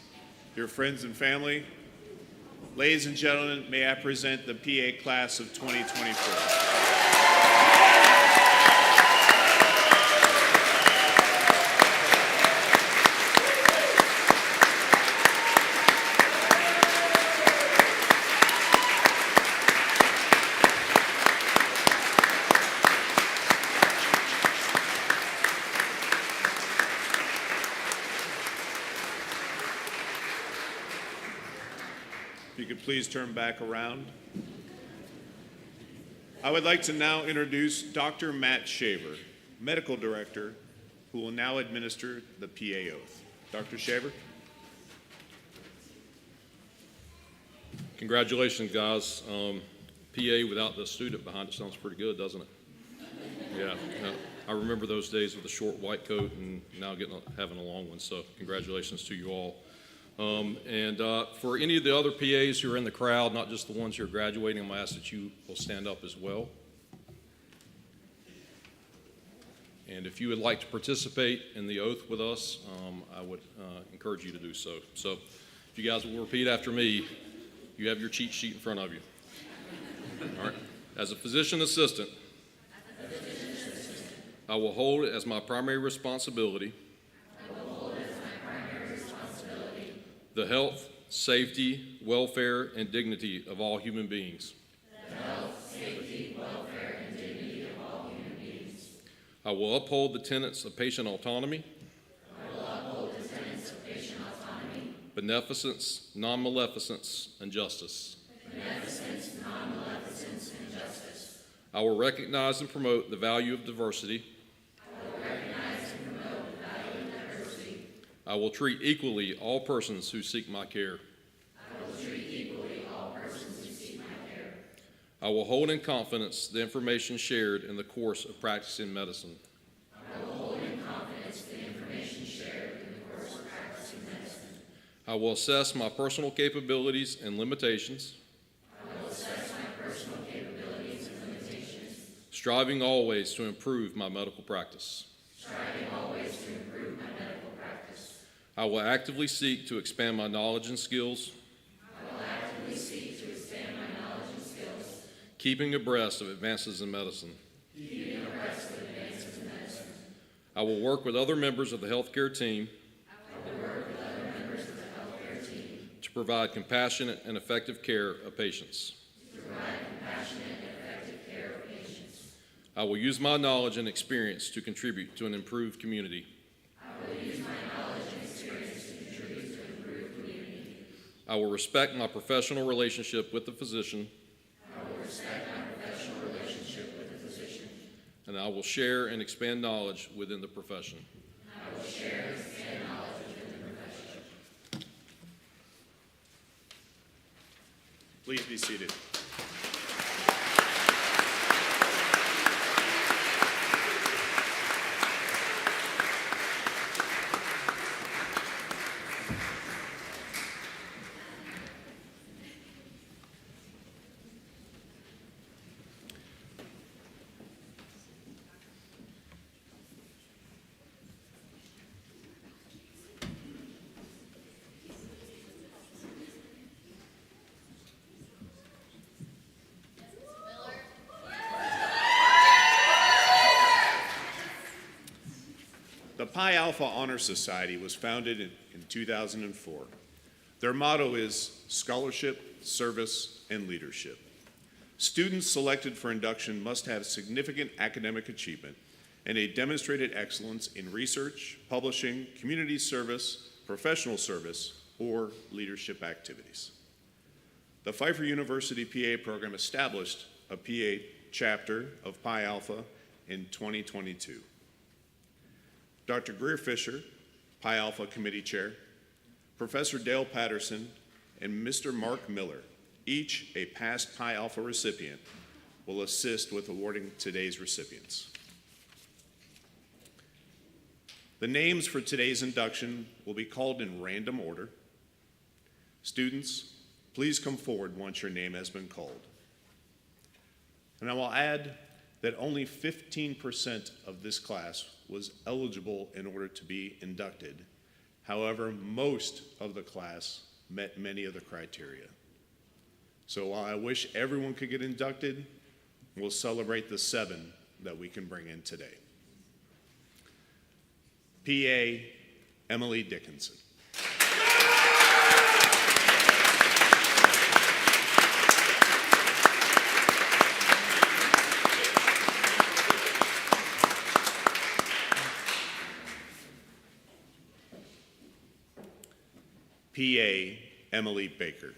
your friends and family? Ladies and gentlemen, may I present the PA class of 2024. If you could please turn back around. I would like to now introduce Dr. Matt Shaver, Medical Director, who will now administer the PA oath. Dr. Shaver. Congratulations, guys. PA without the student behind it sounds pretty good, doesn't it? Yeah. I remember those days with a short white coat and now having a long one, so congratulations to you all. For any of the other PAs who are in the crowd, not just the ones who are graduating, I'm going to ask that you will stand up as well. And if you would like to participate in the oath with us, I would encourage you to do so. So if you guys will repeat after me, you have your cheat sheet in front of you. All right. As a physician assistant, I will hold it as my primary responsibility the health, safety, welfare, and dignity of all human beings. I will uphold the tenets of patient autonomy, beneficence, non-maleficence, and justice. I will recognize and promote the value of diversity. I will treat equally all persons who seek my care. I will hold in confidence the information shared in the course of practicing medicine. I will assess my personal capabilities and limitations. Striving always to improve my medical practice. I will actively seek to expand my knowledge and skills. Keeping abreast of advances in medicine. I will work with other members of the healthcare team to provide compassionate and effective care of patients. I will use my knowledge and experience to contribute to an improved community. I will respect my professional relationship with the physician. And I will share and expand knowledge within the profession. Please be seated. The Pi Alpha Honor Society was founded in 2004. Their motto is scholarship, service, and leadership. Students selected for induction must have significant academic achievement and a demonstrated excellence in research, publishing, community service, professional service, or leadership activities. The Pfeiffer University PA program established a PA chapter of Pi Alpha in 2022. Dr. Greer Fisher, Pi Alpha Committee Chair, Professor Dale Patterson, and Mr. Mark Miller, each a past Pi Alpha recipient, will assist with awarding today's recipients. The names for today's induction will be called in random order. Students, please come forward once your name has been called. And I will add that only 15% of this class was eligible in order to be inducted. However, most of the class met many of the criteria. So while I wish everyone could get inducted, we'll celebrate the 7 that we can bring in today. PA Emily Dickinson. PA Emily Baker.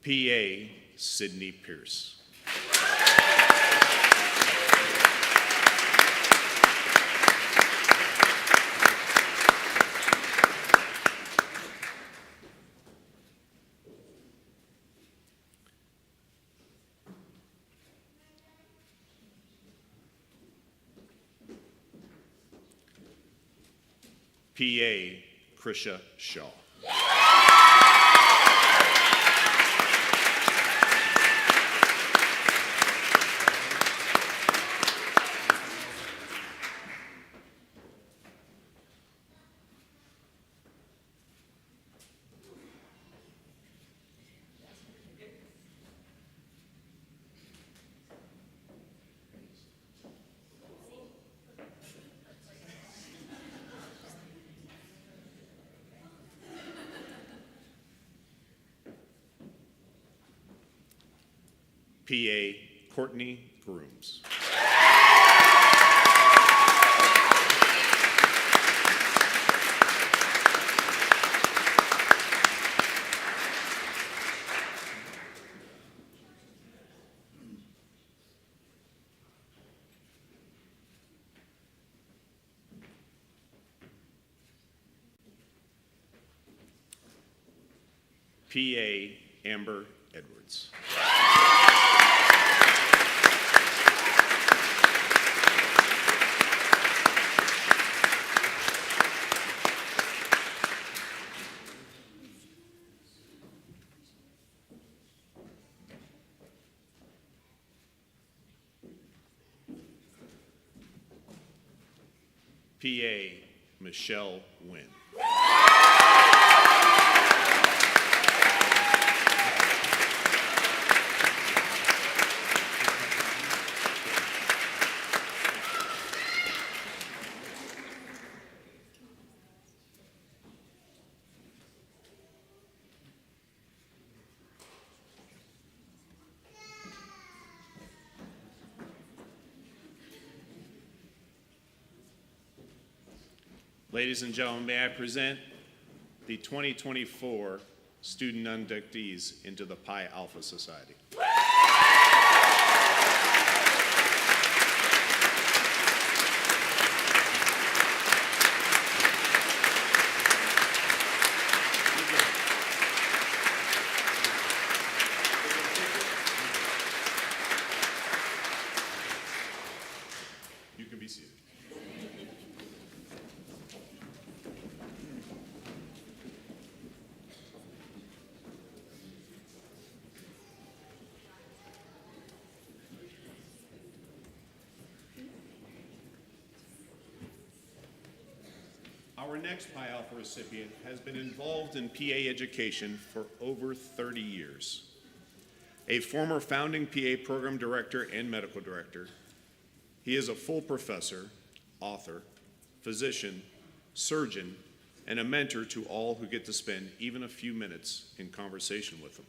PA Sydney Pierce. PA Krisha Shaw. PA Courtney Grooms. PA Amber Edwards. PA Michelle Wynn. Ladies and gentlemen, may I present the 2024 student inductees into the Pi Alpha Society. You can be seated. Our next Pi Alpha recipient has been involved in PA education for over 30 years. A former founding PA program director and medical director, he is a full professor, author, physician, surgeon, and a mentor to all who get to spend even a few minutes in conversation with him.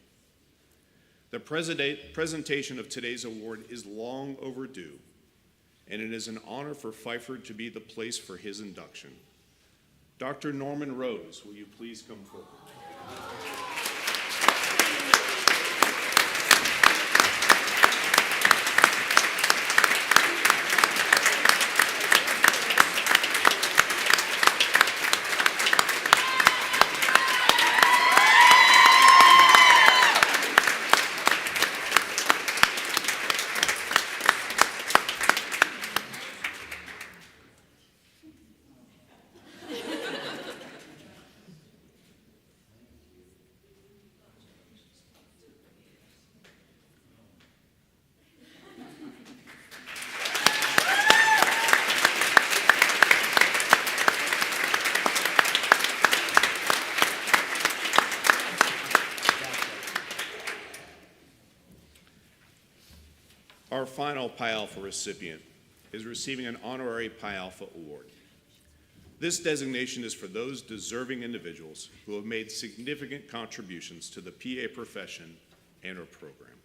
The presentation of today's award is long overdue, and it is an honor for Pfeiffer to be the place for his induction. Dr. Norman Rose, will you please come forward? Our final Pi Alpha recipient is receiving an honorary Pi Alpha award. This designation is for those deserving individuals who have made significant contributions to the PA profession and our program.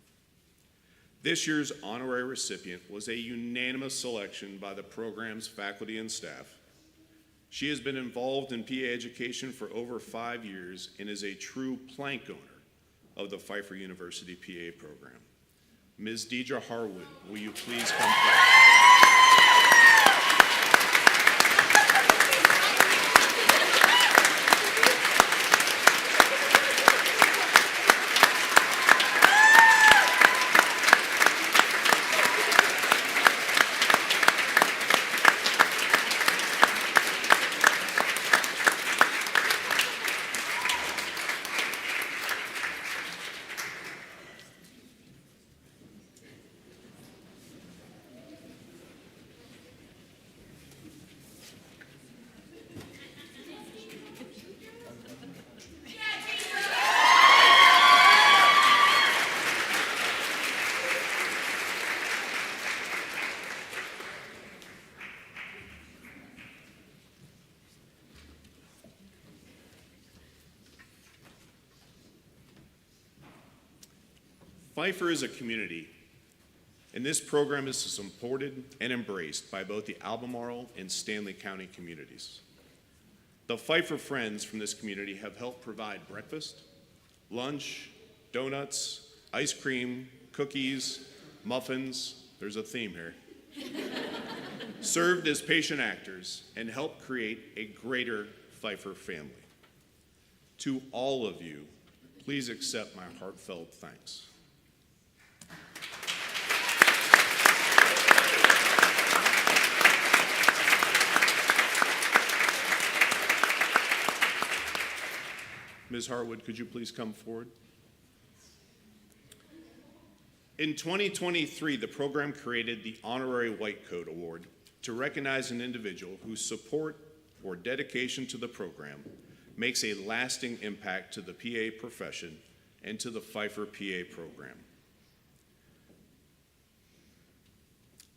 This year's honorary recipient was a unanimous selection by the program's faculty and staff. She has been involved in PA education for over 5 years and is a true plank owner of the Pfeiffer University PA program. Ms. Deidre Harwood, will you please come forward? Pfeiffer is a community, and this program is supported and embraced by both the Albemarle and Stanley County communities. The Pfeiffer friends from this community have helped provide breakfast, lunch, donuts, ice cream, cookies, muffins, there's a theme here, served as patient actors, and helped create a greater Pfeiffer family. To all of you, please accept my heartfelt thanks. Ms. Hartwood, could you please come forward? In 2023, the program created the Honorary White Coat Award to recognize an individual whose support or dedication to the program makes a lasting impact to the PA profession and to the Pfeiffer PA program.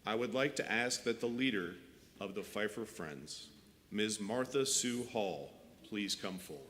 I would like to ask that the leader of the Pfeiffer Friends, Ms. Martha Sue Hall, please come forward.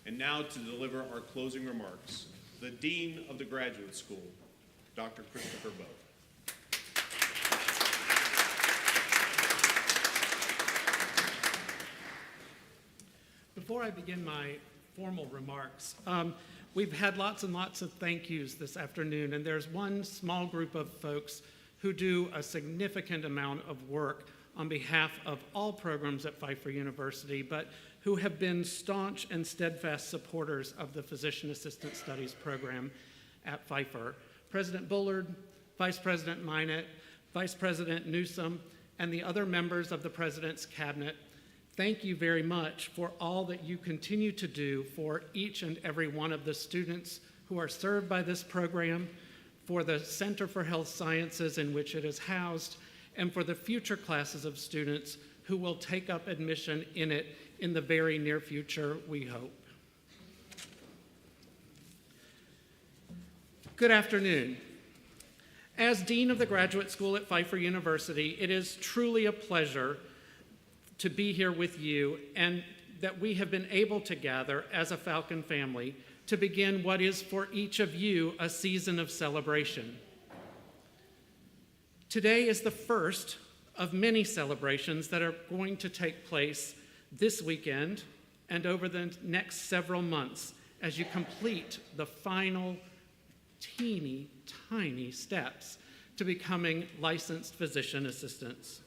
And now to deliver our closing remarks, the Dean of the Graduate School, Dr. Christopher Bowe. Before I begin my formal remarks, we've had lots and lots of thank yous this afternoon, and there's one small group of folks who do a significant amount of work on behalf of all programs at Pfeiffer University, but who have been staunch and steadfast supporters of the Physician Assistant Studies program at Pfeiffer. President Bullard, Vice President Minot, Vice President Newsom, and the other members of the President's Cabinet, thank you very much for all that you continue to do for each and every one of the students who are served by this program, for the Center for Health Sciences in which it is housed, and for the future classes of students who will take up admission in it in the very near future, we hope. Good afternoon. As Dean of the Graduate School at Pfeiffer University, it is truly a pleasure to be here with you and that we have been able to gather as a Falcon family to begin what is for each of you a season of celebration. Today is the first of many celebrations that are going to take place this weekend and over the next several months as you complete the final teeny tiny steps to becoming licensed physician assistants.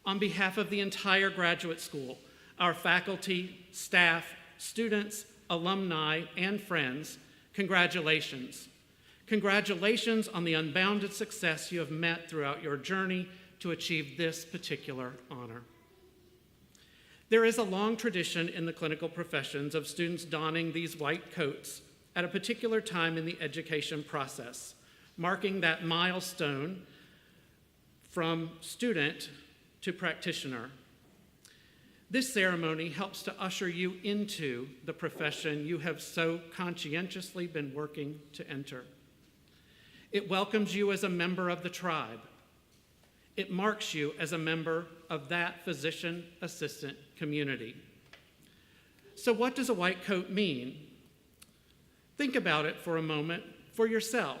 On behalf of the entire graduate school, our faculty, staff, students, alumni, and friends, congratulations. Congratulations on the unbounded success you have met throughout your journey to achieve this particular honor. There is a long tradition in the clinical professions of students donning these white coats at a particular time in the education process, marking that milestone from student to practitioner. This ceremony helps to usher you into the profession you have so conscientiously been working to enter. It welcomes you as a member of the tribe. It marks you as a member of that physician assistant community. So what does a white coat mean? Think about it for a moment for yourself.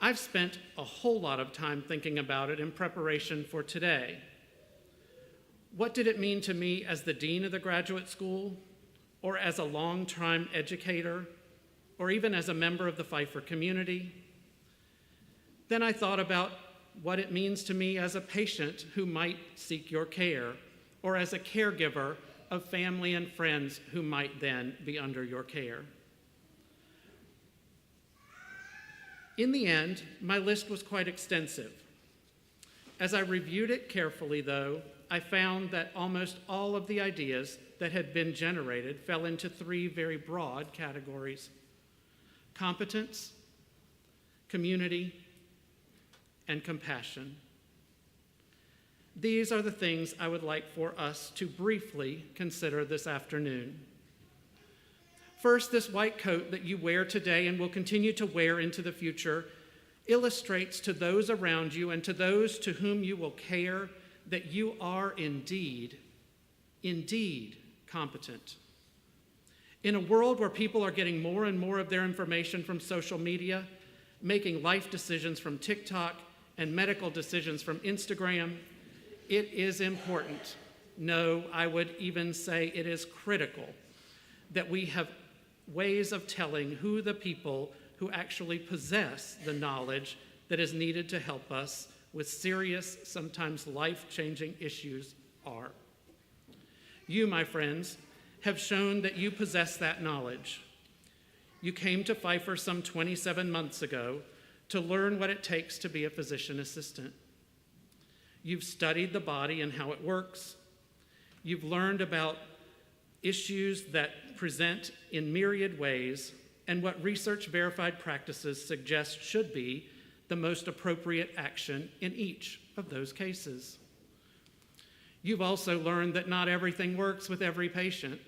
I've spent a whole lot of time thinking about it in preparation for today. What did it mean to me as the dean of the graduate school, or as a long-time educator, or even as a member of the Pfeiffer community? Then I thought about what it means to me as a patient who might seek your care, or as a caregiver of family and friends who might then be under your care. In the end, my list was quite extensive. As I reviewed it carefully, though, I found that almost all of the ideas that had been generated fell into three very broad categories: competence, community, and compassion. These are the things I would like for us to briefly consider this afternoon. First, this white coat that you wear today and will continue to wear into the future illustrates to those around you and to those to whom you will care that you are indeed competent. In a world where people are getting more and more of their information from social media, making life decisions from TikTok, and medical decisions from Instagram, it is important, no, I would even say it is critical, that we have ways of telling who the people who actually possess the knowledge that is needed to help us with serious, sometimes life-changing issues are. You, my friends, have shown that you possess that knowledge. You came to Pfeiffer some 27 months ago to learn what it takes to be a physician assistant. You've studied the body and how it works. You've learned about issues that present in myriad ways and what research-verified practices suggest should be the most appropriate action in each of those cases. You've also learned that not everything works with every patient.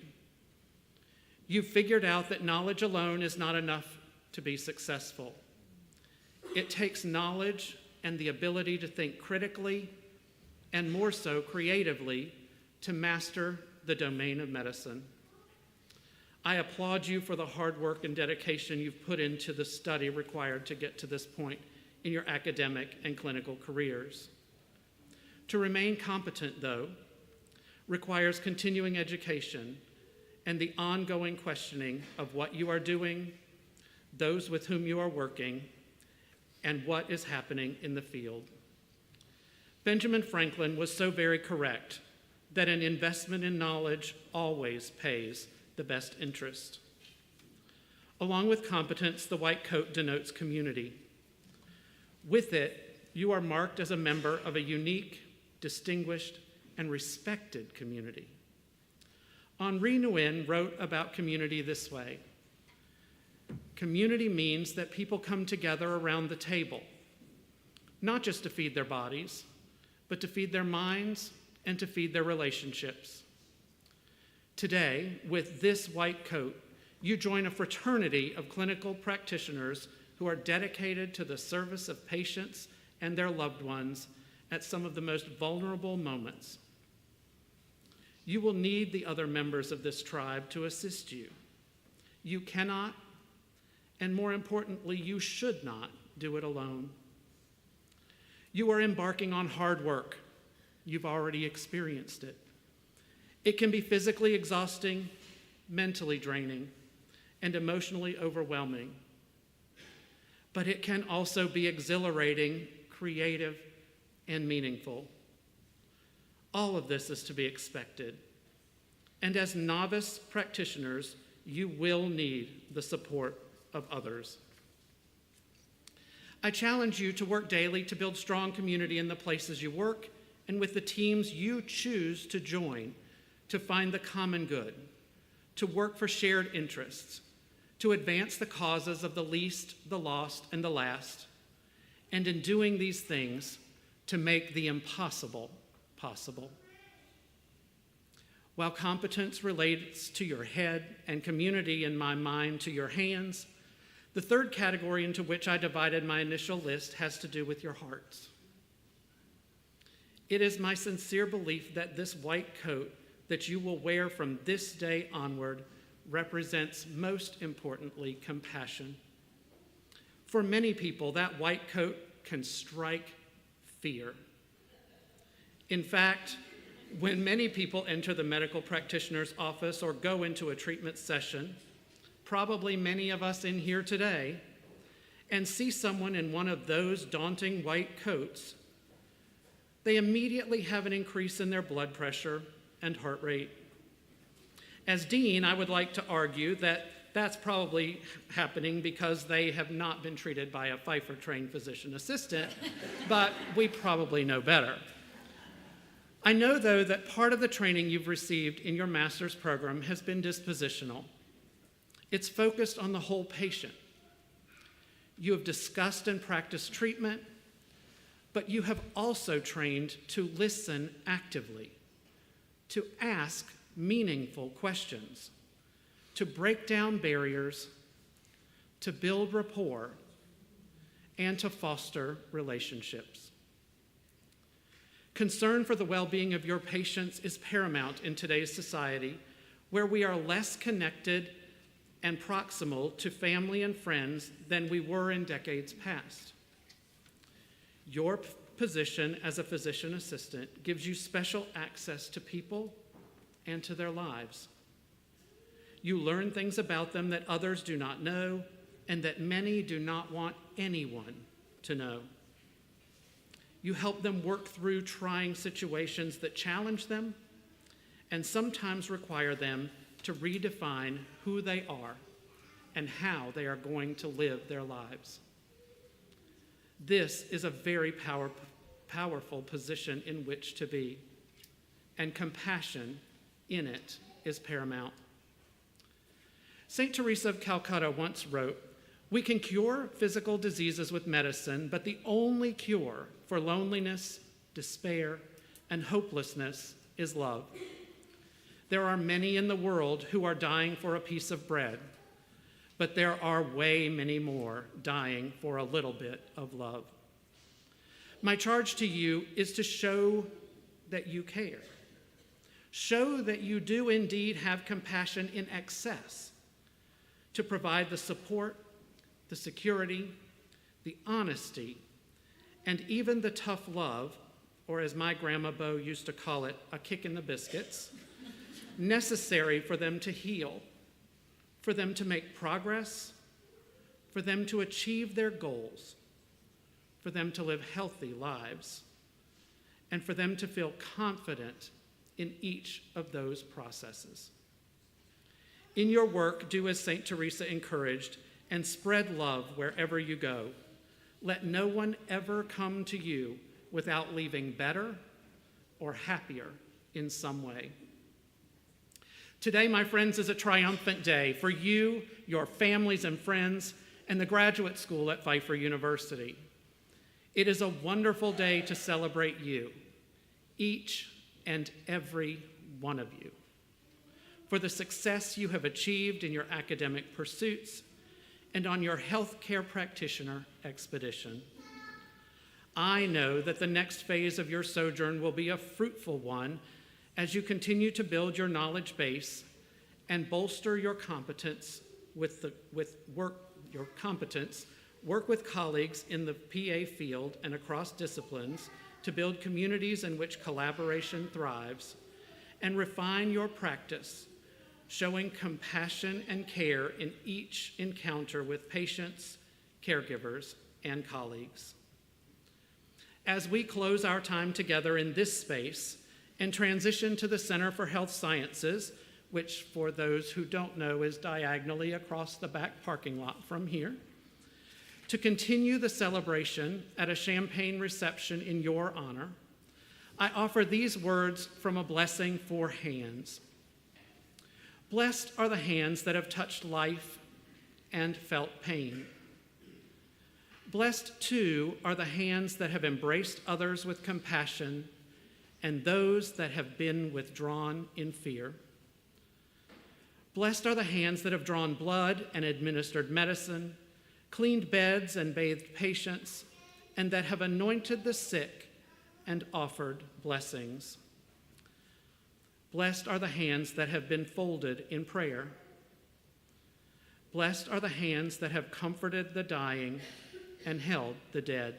You've figured out that knowledge alone is not enough to be successful. It takes knowledge and the ability to think critically, and more so creatively, to master the domain of medicine. I applaud you for the hard work and dedication you've put into the study required to get to this point in your academic and clinical careers. To remain competent, though, requires continuing education and the ongoing questioning of what you are doing, those with whom you are working, and what is happening in the field. Benjamin Franklin was so very correct that an investment in knowledge always pays the best interest. Along with competence, the white coat denotes community. With it, you are marked as a member of a unique, distinguished, and respected community. Henri Nouwen wrote about community this way: community means that people come together around the table, not just to feed their bodies, but to feed their minds and to feed their relationships. Today, with this white coat, you join a fraternity of clinical practitioners who are dedicated to the service of patients and their loved ones at some of the most vulnerable moments. You will need the other members of this tribe to assist you. You cannot, and more importantly, you should not do it alone. You are embarking on hard work. You've already experienced it. It can be physically exhausting, mentally draining, and emotionally overwhelming. But it can also be exhilarating, creative, and meaningful. All of this is to be expected. And as novice practitioners, you will need the support of others. I challenge you to work daily to build strong community in the places you work and with the teams you choose to join, to find the common good, to work for shared interests, to advance the causes of the least, the lost, and the last, and in doing these things, to make the impossible possible. While competence relates to your head and community in my mind to your hands, the third category into which I divided my initial list has to do with your hearts. It is my sincere belief that this white coat that you will wear from this day onward represents, most importantly, compassion. For many people, that white coat can strike fear. In fact, when many people enter the medical practitioner's office or go into a treatment session, probably many of us in here today, and see someone in one of those daunting white coats, they immediately have an increase in their blood pressure and heart rate. As dean, I would like to argue that that's probably happening because they have not been treated by a Pfeiffer-trained physician assistant, but we probably know better. I know, though, that part of the training you've received in your master's program has been dispositional. It's focused on the whole patient. You have discussed and practiced treatment, but you have also trained to listen actively, to ask meaningful questions, to break down barriers, to build rapport, and to foster relationships. Concern for the well-being of your patients is paramount in today's society, where we are less connected and proximal to family and friends than we were in decades past. Your position as a physician assistant gives you special access to people and to their lives. You learn things about them that others do not know and that many do not want anyone to know. You help them work through trying situations that challenge them and sometimes require them to redefine who they are and how they are going to live their lives. This is a very powerful position in which to be, and compassion in it is paramount. St. Teresa of Calcutta once wrote, "We can cure physical diseases with medicine, but the only cure for loneliness, despair, and hopelessness is love. There are many in the world who are dying for a piece of bread, but there are way many more dying for a little bit of love." My charge to you is to show that you care. Show that you do indeed have compassion in excess, to provide the support, the security, the honesty, and even the tough love, or as my grandma Bo used to call it, a kick in the biscuits, necessary for them to heal, for them to make progress, for them to achieve their goals, for them to live healthy lives, and for them to feel confident in each of those processes. In your work, do as St. Teresa encouraged and spread love wherever you go. Let no one ever come to you without leaving better or happier in some way. Today, my friends, is a triumphant day for you, your families and friends, and the graduate school at Pfeiffer University. It is a wonderful day to celebrate you, each and every one of you, for the success you have achieved in your academic pursuits and on your healthcare practitioner expedition. I know that the next phase of your sojourn will be a fruitful one as you continue to build your knowledge base and bolster your competence work with colleagues in the PA field and across disciplines to build communities in which collaboration thrives, and refine your practice, showing compassion and care in each encounter with patients, caregivers, and colleagues. As we close our time together in this space and transition to the Center for Health Sciences, which for those who don't know is diagonally across the back parking lot from here, to continue the celebration at a champagne reception in your honor, I offer these words from a blessing for hands. Blessed are the hands that have touched life and felt pain. Blessed, too, are the hands that have embraced others with compassion and those that have been withdrawn in fear. Blessed are the hands that have drawn blood and administered medicine, cleaned beds and bathed patients, and that have anointed the sick and offered blessings. Blessed are the hands that have been folded in prayer. Blessed are the hands that have comforted the dying and held the dead.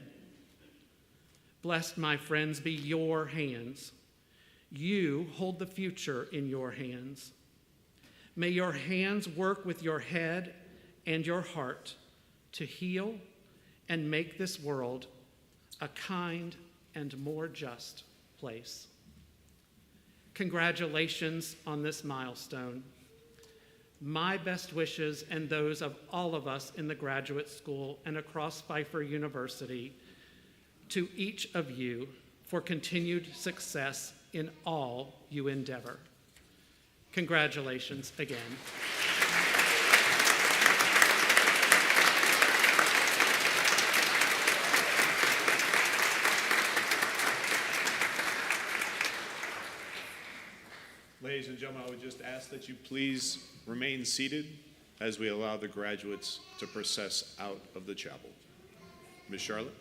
Blessed, my friends, be your hands. You hold the future in your hands. May your hands work with your head and your heart to heal and make this world a kind and more just place. Congratulations on this milestone. My best wishes and those of all of us in the graduate school and across Pfeiffer University to each of you for continued success in all you endeavor. Congratulations again. Ladies and gentlemen, I would just ask that you please remain seated as we allow the graduates to process out of the chapel. Ms. Charlotte?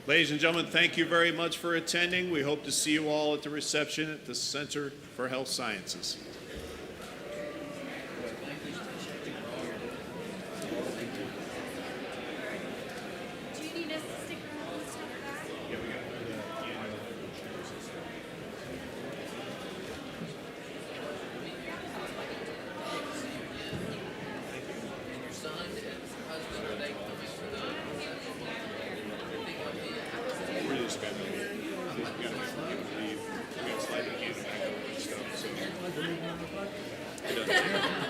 Ladies and gentlemen, thank you very much for attending. We hope to see you all at the reception at the Center for Health Sciences. Do you need us to stick around and stuff back? We're just got to leave. We got slide the can back up and stuff. So. It doesn't.